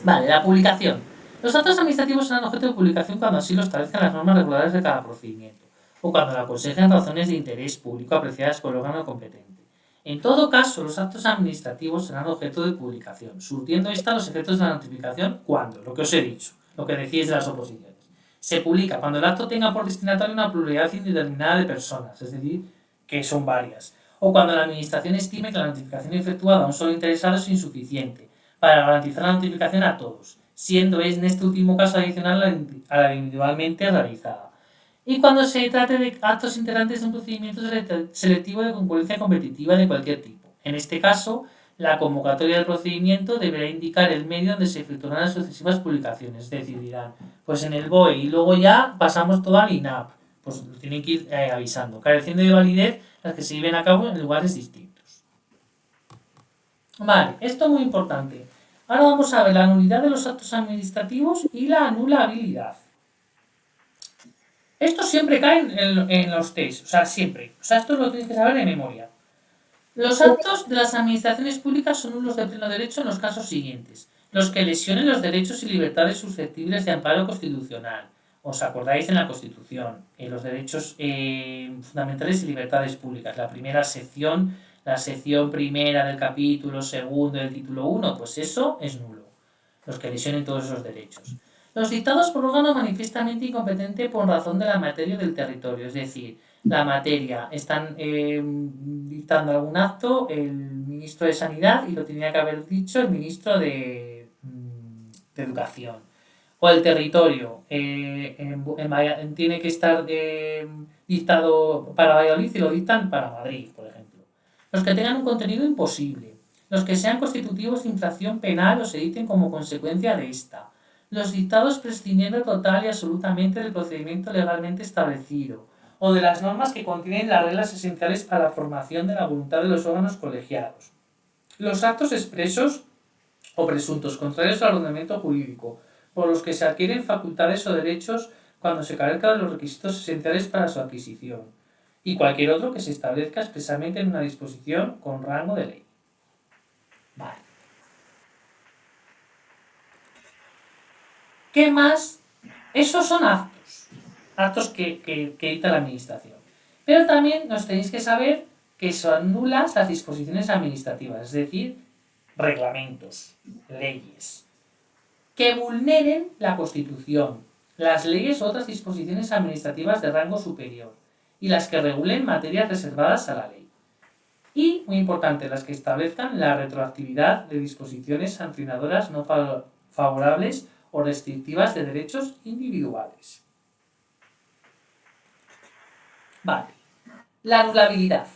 Vale, la publicación. Los actos administrativos serán objeto de publicación cuando así lo establezcan las normas regulares de cada procedimiento, o cuando lo aconsejen razones de interés público apreciadas por el órgano competente. En todo caso, los actos administrativos serán objeto de publicación, surtiendo esta los efectos de la notificación cuando, lo que os he dicho, lo que decís de las oposiciones. Se publica cuando el acto tenga por destinatario una pluralidad indeterminada de personas, es decir, que son varias, o cuando la administración estime que la notificación efectuada a un solo interesado es insuficiente para garantizar la notificación a todos, siendo en este último caso adicional a la individualmente realizada. Y cuando se trate de actos integrantes de un procedimiento selectivo de concurrencia competitiva de cualquier tipo. En este caso, la convocatoria del procedimiento deberá indicar el medio donde se efectuarán las sucesivas publicaciones. Es decir, dirán, pues en el BOE y luego ya pasamos todo al INAP. Pues tienen que ir avisando, careciendo de validez las que se lleven a cabo en lugares distintos. Vale, esto es muy importante. Ahora vamos a ver la nulidad de los actos administrativos y la anulabilidad. Esto siempre cae en los test, o sea, siempre. O sea, esto lo tienes que saber de memoria. Los actos de las administraciones públicas son nulos de pleno derecho en los casos siguientes. Los que lesionen los derechos y libertades susceptibles de amparo constitucional. ¿Os acordáis en la Constitución? Los derechos fundamentales y libertades públicas. La primera sección, la sección primera del capítulo segundo del título 1, pues eso es nulo. Los que lesionen todos esos derechos. Los dictados por órgano manifiestamente incompetente por razón de la materia del territorio, es decir, la materia, están dictando algún acto el ministro de Sanidad y lo tenía que haber dicho el ministro de Educación. O el territorio, tiene que estar dictado para Valladolid y lo dictan para Madrid, por ejemplo. Los que tengan un contenido imposible. Los que sean constitutivos de infracción penal o se dicten como consecuencia de esta. Los dictados prescindiendo total y absolutamente del procedimiento legalmente establecido, o de las normas que contienen las reglas esenciales para la formación de la voluntad de los órganos colegiados. Los actos expresos o presuntos contrarios al ordenamiento jurídico, por los que se adquieren facultades o derechos cuando se carezca de los requisitos esenciales para su adquisición, y cualquier otro que se establezca expresamente en una disposición con rango de ley. Vale. ¿Qué más? Esos son actos que dicta la administración. Pero también nos tenéis que saber que son nulas las disposiciones administrativas, es decir, reglamentos, leyes, que vulneren la Constitución, las leyes u otras disposiciones administrativas de rango superior y las que regulen materias reservadas a la ley. Y, muy importante, las que establezcan la retroactividad de disposiciones sancionadoras no favorables o restrictivas de derechos individuales. Vale. La anulabilidad.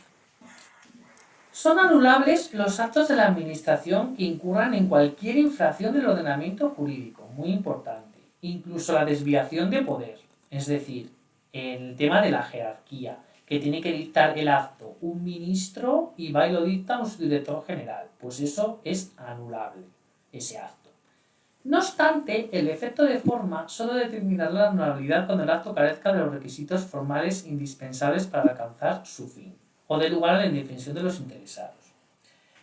Son anulables los actos de la Administración que incurran en cualquier infracción del ordenamiento jurídico, muy importante, incluso la desviación de poder, es decir, el tema de la jerarquía, que tiene que dictar el acto un ministro y va y lo dicta un subdirector general, pues eso es anulable, ese acto. No obstante, el efecto de forma solo determinará la anulabilidad cuando el acto carezca de los requisitos formales indispensables para alcanzar su fin, o dé lugar a la indefensión de los interesados.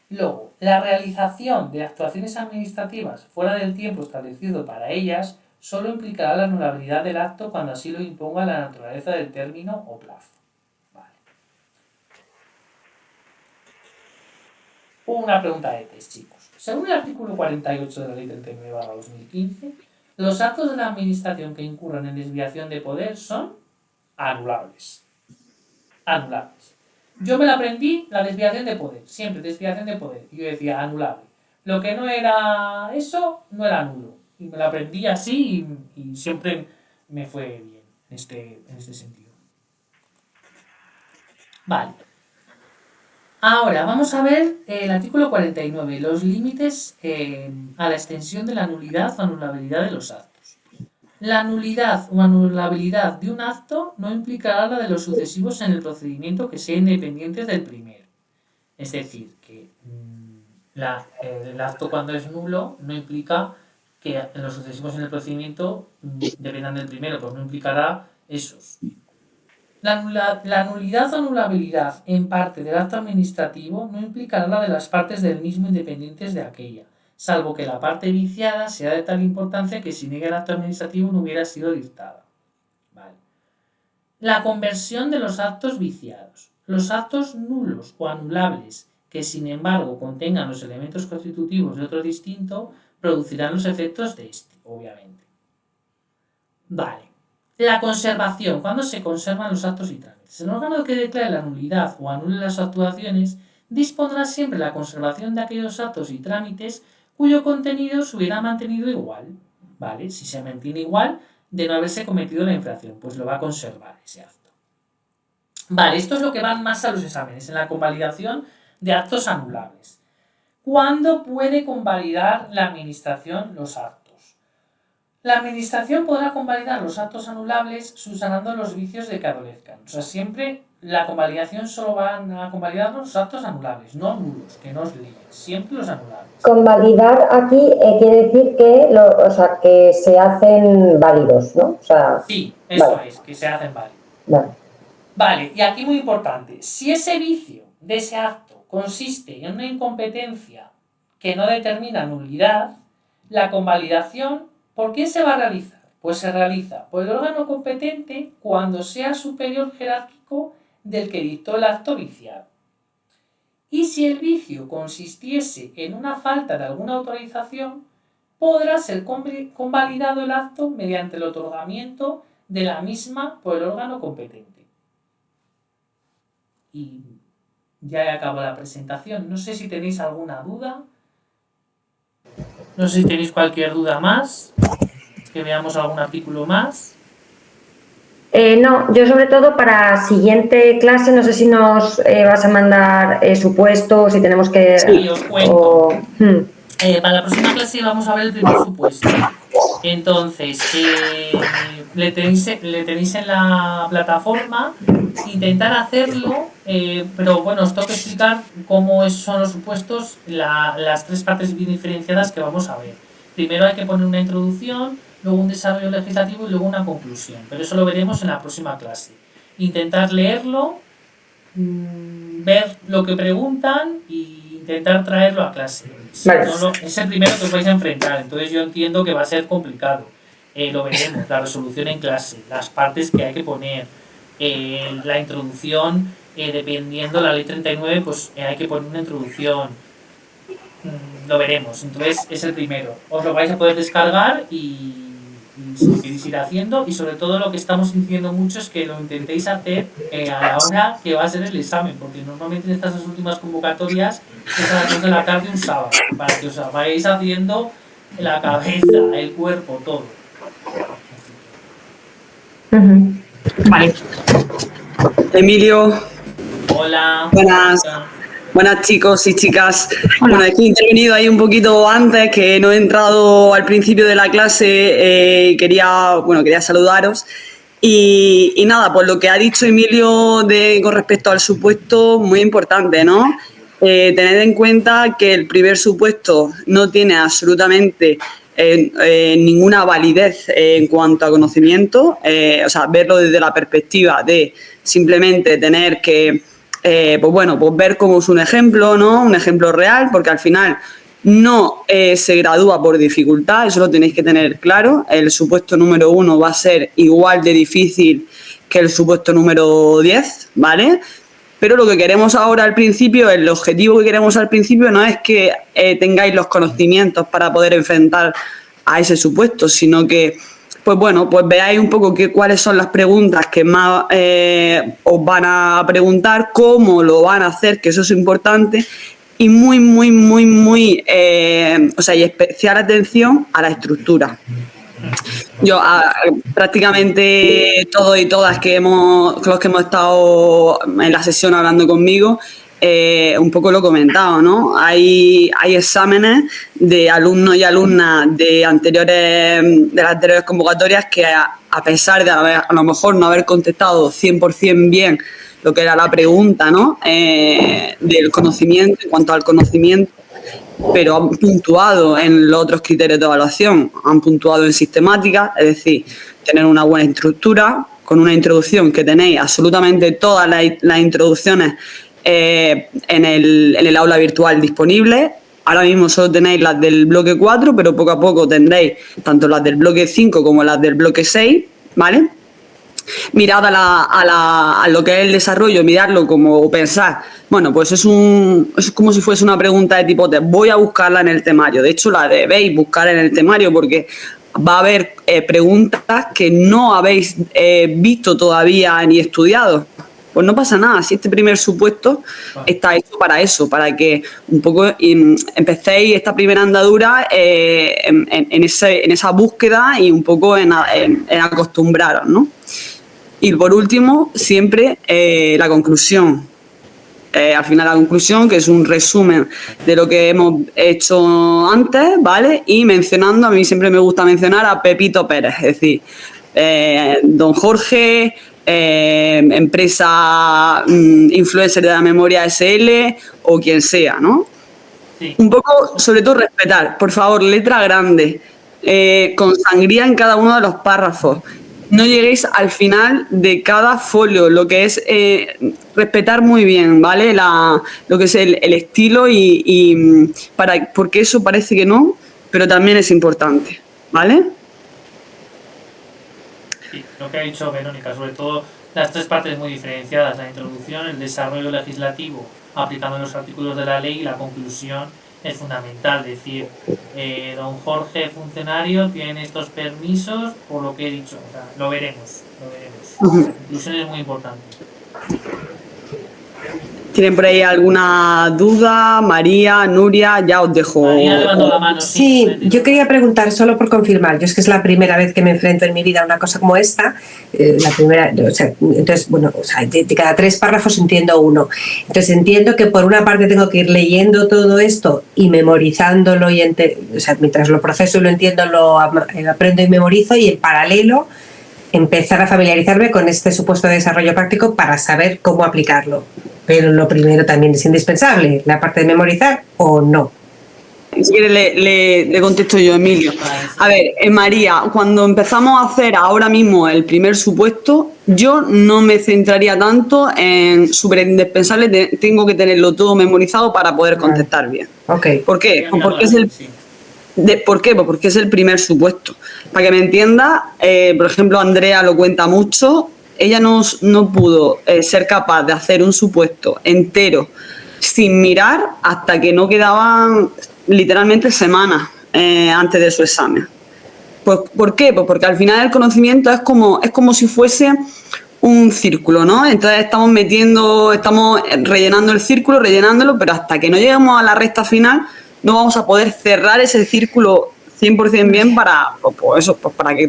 Luego, la realización de actuaciones administrativas fuera del tiempo establecido para ellas solo implicará la anulabilidad del acto cuando así lo imponga la naturaleza del término o plazo. Vale. Una pregunta de test, chicos. Según el artículo 48 de la Ley 39/2015, los actos de la Administración que incurran en desviación de poder son anulables. Anulables. Yo me la aprendí, la desviación de poder, siempre desviación de poder. Y yo decía anulable. Lo que no era eso, no era nulo. Y me la aprendí así y siempre me fue bien en este sentido. Vale. Ahora vamos a ver el artículo 49, los límites a la extensión de la nulidad o anulabilidad de los actos. La nulidad o anulabilidad de un acto no implicará la de los sucesivos en el procedimiento que sean independientes del primero. Es decir, que el acto cuando es nulo no implica que los sucesivos en el procedimiento dependan del primero, pues no implicará esos. La nulidad o anulabilidad en parte del acto administrativo no implicará la de las partes del mismo independientes de aquella, salvo que la parte viciada sea de tal importancia que si niega el acto administrativo no hubiera sido dictada. Vale. La conversión de los actos viciados. Los actos nulos o anulables que sin embargo contengan los elementos constitutivos de otro distinto producirán los efectos de este, obviamente. Vale. La conservación. ¿Cuándo se conservan los actos y trámites? El órgano que declare la nulidad o anule las actuaciones dispondrá siempre la conservación de aquellos actos y trámites cuyo contenido se hubiera mantenido igual. ¿Vale? Si se mantiene igual de no haberse cometido la infracción, pues lo va a conservar ese acto. Vale, esto es lo que van más a los exámenes, en la convalidación de actos anulables. ¿Cuándo puede convalidar la Administración los actos? La Administración podrá convalidar los actos anulables subsanando los vicios de que adolezcan. O sea, siempre la convalidación solo van a convalidar los actos anulables, no nulos, que no os líen, siempre los anulables. Convalidar aquí quiere decir que se hacen válidos, ¿no? O sea, sí, eso vale. es, que se hacen válidos. Vale. Vale, y aquí muy importante, si ese vicio de ese acto consiste en una incompetencia que no determina nulidad, la convalidación, ¿por quién se va a realizar? Pues se realiza por el órgano competente cuando sea superior jerárquico del que dictó el acto viciado. Y si el vicio consistiese en una falta de alguna autorización, podrá ser convalidado el acto mediante el otorgamiento de la misma por el órgano competente. Y ya acabó la presentación. No sé si tenéis alguna duda. No sé si tenéis cualquier duda más. Que veamos algún artículo más. No, yo sobre todo para siguiente clase, no sé si nos vas a mandar supuestos, si tenemos que... Sí, os cuento. Para la próxima clase vamos a ver el primer supuesto. Entonces, le tenéis en la plataforma, intentar hacerlo, pero bueno, os tengo que explicar cómo son los supuestos, las tres partes bien diferenciadas que vamos a ver. Primero hay que poner una introducción, luego un desarrollo legislativo y luego una conclusión, pero eso lo veremos en la próxima clase. Intentar leerlo, ver lo que preguntan y intentar traerlo a clase. Vale. Es el primero que os vais a enfrentar, entonces yo entiendo que va a ser complicado. Lo veremos, la resolución en clase, las partes que hay que poner, la introducción, dependiendo de la ley 39, pues hay que poner una introducción. Lo veremos, entonces es el primero. Os lo vais a poder descargar y lo queréis ir haciendo, y sobre todo lo que estamos diciendo mucho es que lo intentéis hacer a la hora que va a ser el examen, porque normalmente en estas dos últimas convocatorias es a las 2 de la tarde un sábado, para que os vayáis haciendo la cabeza, el cuerpo, todo. Vale. Emilio. Hola. Buenas. Buenas chicos y chicas. Hola. Bueno, es que he intervenido ahí un poquito antes, que no he entrado al principio de la clase, quería saludaros. Y nada, pues lo que ha dicho Emilio con respecto al supuesto, muy importante, ¿no? Tened en cuenta que el primer supuesto no tiene absolutamente ninguna validez en cuanto a conocimiento, o sea, verlo desde la perspectiva de simplemente tener que pues ver como es un ejemplo, ¿no? Un ejemplo real, porque al final no se gradúa por dificultad, eso lo tenéis que tener claro. El supuesto número 1 va a ser igual de difícil que el supuesto número 10, ¿vale? Pero lo que queremos ahora al principio, el objetivo que queremos al principio no es que tengáis los conocimientos para poder enfrentar a ese supuesto, sino que pues veáis un poco cuáles son las preguntas que más os van a preguntar, cómo lo van a hacer, que eso es importante, y y especial atención a la estructura. Yo prácticamente todos y todas los que hemos estado en la sesión hablando conmigo, un poco lo he comentado, ¿no? Hay exámenes de alumnos y alumnas de las anteriores convocatorias que a pesar de a lo mejor no haber contestado 100% bien lo que era la pregunta, ¿no? Del conocimiento, en cuanto al conocimiento, pero han puntuado en los otros criterios de evaluación, han puntuado en sistemática, es decir, tener una buena estructura, con una introducción que tenéis absolutamente todas las introducciones en el aula virtual disponible. Ahora mismo solo tenéis las del bloque 4, pero poco a poco tendréis tanto las del bloque 5 como las del bloque 6, ¿vale? Mirad a lo que es el desarrollo, mirarlo como pensar, bueno, pues es como si fuese una pregunta de tipo test, voy a buscarla en el temario. De hecho, la debéis buscar en el temario porque va a haber preguntas que no habéis visto todavía ni estudiado. Pues no pasa nada, si este primer supuesto está hecho para eso, para que un poco empecéis esta primera andadura en esa búsqueda y un poco en acostumbraros, ¿no? Y por último, siempre la conclusión. Al final la conclusión, que es un resumen de lo que hemos hecho antes, ¿vale? Y mencionando, a mí siempre me gusta mencionar a Pepito Pérez, es decir, don Jorge, empresa influencer de la memoria SL o quien sea, ¿no? Sí. Un poco, sobre todo, respetar, por favor, letra grande, con sangría en cada uno de los párrafos. No lleguéis al final de cada folio, lo que es respetar muy bien, ¿vale? Lo que es el estilo porque eso parece que no, pero también es importante, ¿vale? Sí, lo que ha dicho Verónica, sobre todo las tres partes muy diferenciadas, la introducción, el desarrollo legislativo aplicando los artículos de la ley y la conclusión es fundamental, decir, don Jorge, funcionario, tiene estos permisos por lo que he dicho, o sea, lo veremos. La conclusión es muy importante. ¿Tienen por ahí alguna duda? María, Nuria, ya os dejo. María levantó la mano. Sí, yo quería preguntar, solo por confirmar, yo es que es la primera vez que me enfrento en mi vida a una cosa como esta, la primera, entonces, de cada 3 párrafos entiendo uno. Entonces entiendo que por una parte tengo que ir leyendo todo esto y memorizándolo, mientras lo proceso y lo entiendo, lo aprendo y memorizo, y en paralelo empezar a familiarizarme con este supuesto de desarrollo práctico para saber cómo aplicarlo. Pero lo primero también es indispensable, la parte de memorizar o no. Si quieres le contesto yo, Emilio. A ver, María, cuando empezamos a hacer ahora mismo el primer supuesto, yo no me centraría tanto en súper indispensable, tengo que tenerlo todo memorizado para poder contestar bien. Okay. ¿Por qué? ¿Por qué? Pues porque es el primer supuesto. Para que me entienda, por ejemplo, Andrea lo cuenta mucho, ella no pudo ser capaz de hacer un supuesto entero sin mirar hasta que no quedaban literalmente semanas antes de su examen. Pues, ¿por qué? Pues porque al final el conocimiento es como si fuese un círculo, ¿no? Entonces estamos rellenando el círculo, rellenándolo, pero hasta que no lleguemos a la recta final no vamos a poder cerrar ese círculo 100% bien para que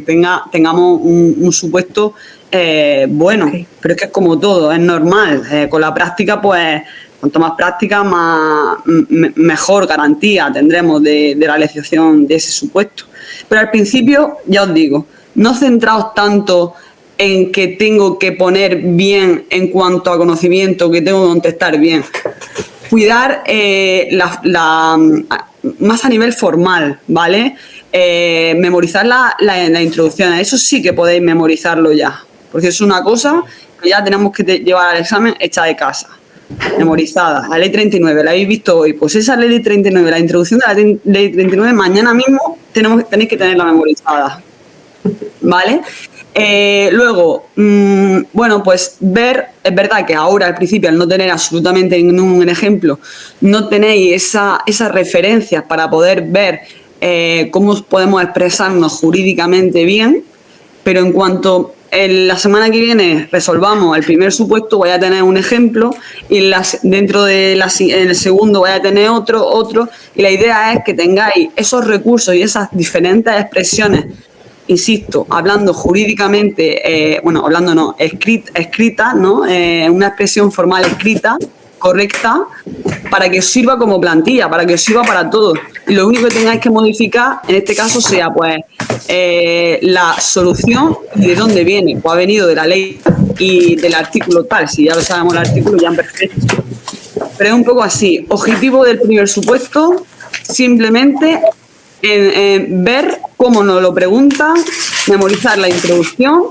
tengamos un supuesto bueno. Okay. Pero es que es como todo, es normal. Con la práctica, pues, cuanto más práctica, mejor garantía tendremos de la realización de ese supuesto. Pero al principio, ya os digo, no centraos tanto en que tengo que poner bien en cuanto a conocimiento, que tengo que contestar bien. Cuidar más a nivel formal, ¿vale? Memorizar la introducción. Eso sí que podéis memorizarlo ya, porque es una cosa que ya tenemos que llevar al examen hecha de casa, memorizada. La ley 39, la habéis visto hoy. Pues esa ley 39, la introducción de la ley 39, mañana mismo tenéis que tenerla memorizada, ¿vale? Luego, bueno, pues es verdad que ahora al principio, al no tener absolutamente ningún ejemplo, no tenéis esas referencias para poder ver cómo podemos expresarnos jurídicamente bien, pero en cuanto la semana que viene resolvamos el primer supuesto, voy a tener un ejemplo y dentro en el segundo voy a tener otro, y la idea es que tengáis esos recursos y esas diferentes expresiones, insisto, hablando jurídicamente, escrita, ¿no? Una expresión formal escrita, correcta, para que os sirva como plantilla, para que os sirva para todo. Y lo único que tengáis que modificar, en este caso, sea pues la solución y de dónde viene. Pues ha venido de la ley y del artículo tal. Si ya lo sabemos el artículo, ya perfecto. Pero es un poco así. Objetivo del primer supuesto, simplemente ver cómo nos lo preguntan, memorizar la introducción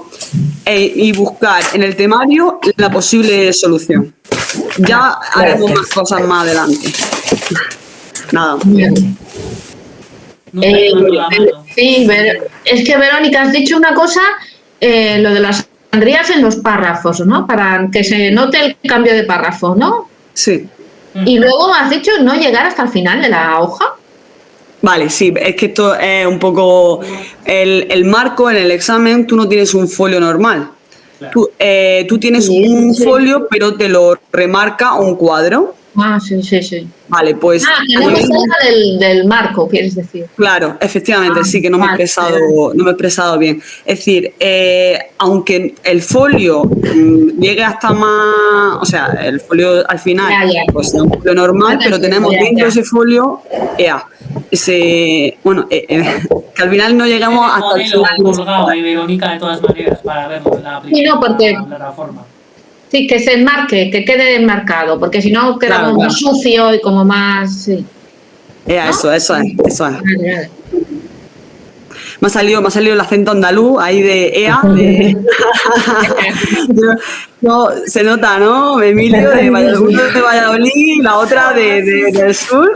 y buscar en el temario la posible solución. Ya haremos más cosas más adelante. Nada. Sí, es que Verónica, has dicho una cosa, lo de las sandrías en los párrafos, ¿no? Para que se note el cambio de párrafo, ¿no? Sí. Y luego has dicho no llegar hasta el final de la hoja. Vale, sí, es que esto es un poco el marco en el examen. Tú no tienes un folio normal. Claro. Tú tienes un folio, pero te lo remarca un cuadro. Ah, sí. Vale, pues... que no me salga del marco, quieres decir. Claro, efectivamente, sí, que no me he expresado bien. Es decir, aunque el folio llegue hasta más... O sea, el folio al final, pues es un folio normal, pero tenemos dentro de ese folio que al final no llegamos hasta el final. Colgado, Verónica, de todas maneras, para verlo en la plataforma. Sí, que se enmarque, que quede enmarcado, porque si no queda como más sucio y como más... Sí. Eso es. Vale. Me ha salido el acento andaluz ahí de EA. No, se nota, ¿no? Emilio de Valladolid, la otra del sur.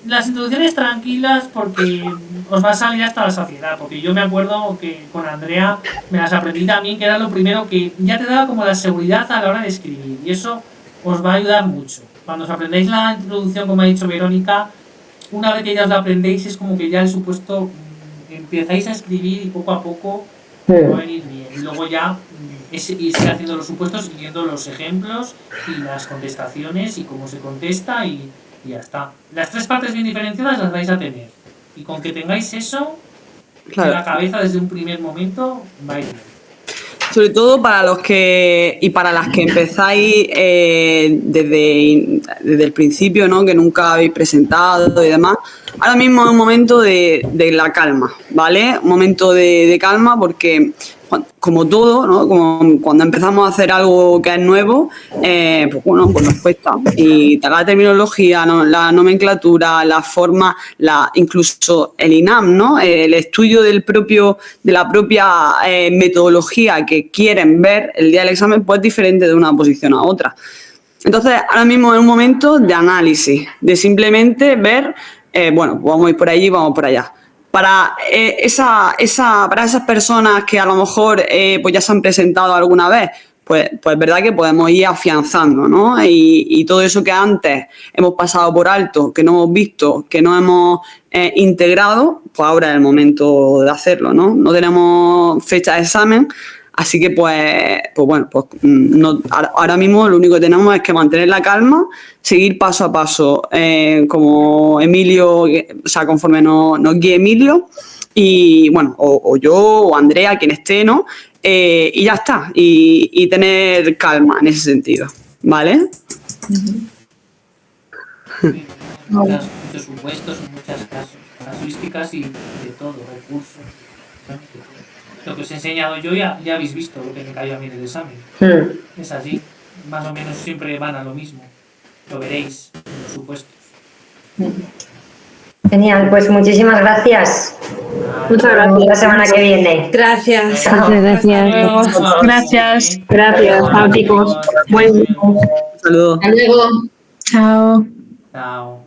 Las introducciones tranquilas, porque os va a salir hasta la saciedad, porque yo me acuerdo que con Andrea me las aprendí también, que era lo primero que ya te daba como la seguridad a la hora de escribir, y eso os va a ayudar mucho. Cuando os aprendéis la introducción, como ha dicho Verónica, una vez que ya os la aprendéis, es como que ya el supuesto empezáis a escribir y poco a poco va a venir bien. Y luego ya ir haciendo los supuestos, siguiendo los ejemplos y las contestaciones y cómo se contesta y ya está. Las tres partes bien diferenciadas las vais a tener. Y con que tengáis eso en la cabeza desde un primer momento, va a ir bien. Sobre todo para los que y para las que empezáis desde el principio, ¿no? Que nunca habéis presentado y demás. Ahora mismo es un momento de la calma, ¿vale? Un momento de calma, porque como todo, ¿no? Como cuando empezamos a hacer algo que es nuevo, pues nos cuesta. Y la terminología, ¿no? La nomenclatura, la forma, incluso el INAM, ¿no? El estudio de la propia metodología que quieren ver el día del examen, pues es diferente de una posición a otra. Entonces, ahora mismo es un momento de análisis, de simplemente ver, vamos a ir por allí, vamos por allá. Para para esas personas que a lo mejor pues ya se han presentado alguna vez, pues es verdad que podemos ir afianzando, ¿no? Y todo eso que antes hemos pasado por alto, que no hemos visto, que no hemos integrado, pues ahora es el momento de hacerlo, ¿no? No tenemos fecha de examen, así que ahora mismo lo único que tenemos es que mantener la calma, seguir paso a paso, como Emilio, o sea, conforme nos guíe Emilio, y bueno, o yo, o Andrea, quien esté, ¿no? Y ya está, y tener calma en ese sentido, ¿vale? Muchos supuestos, muchas casuísticas y de todo, recursos. Lo que os he enseñado yo ya habéis visto lo que me cayó a mí en el examen. Es así, más o menos siempre van a lo mismo. Lo veréis en los supuestos. Genial, pues muchísimas gracias. Muchas gracias. La semana que viene. Gracias. Gracias. Gracias. Gracias. Chao, chicos. Un saludo. Hasta luego. Chao. Chao.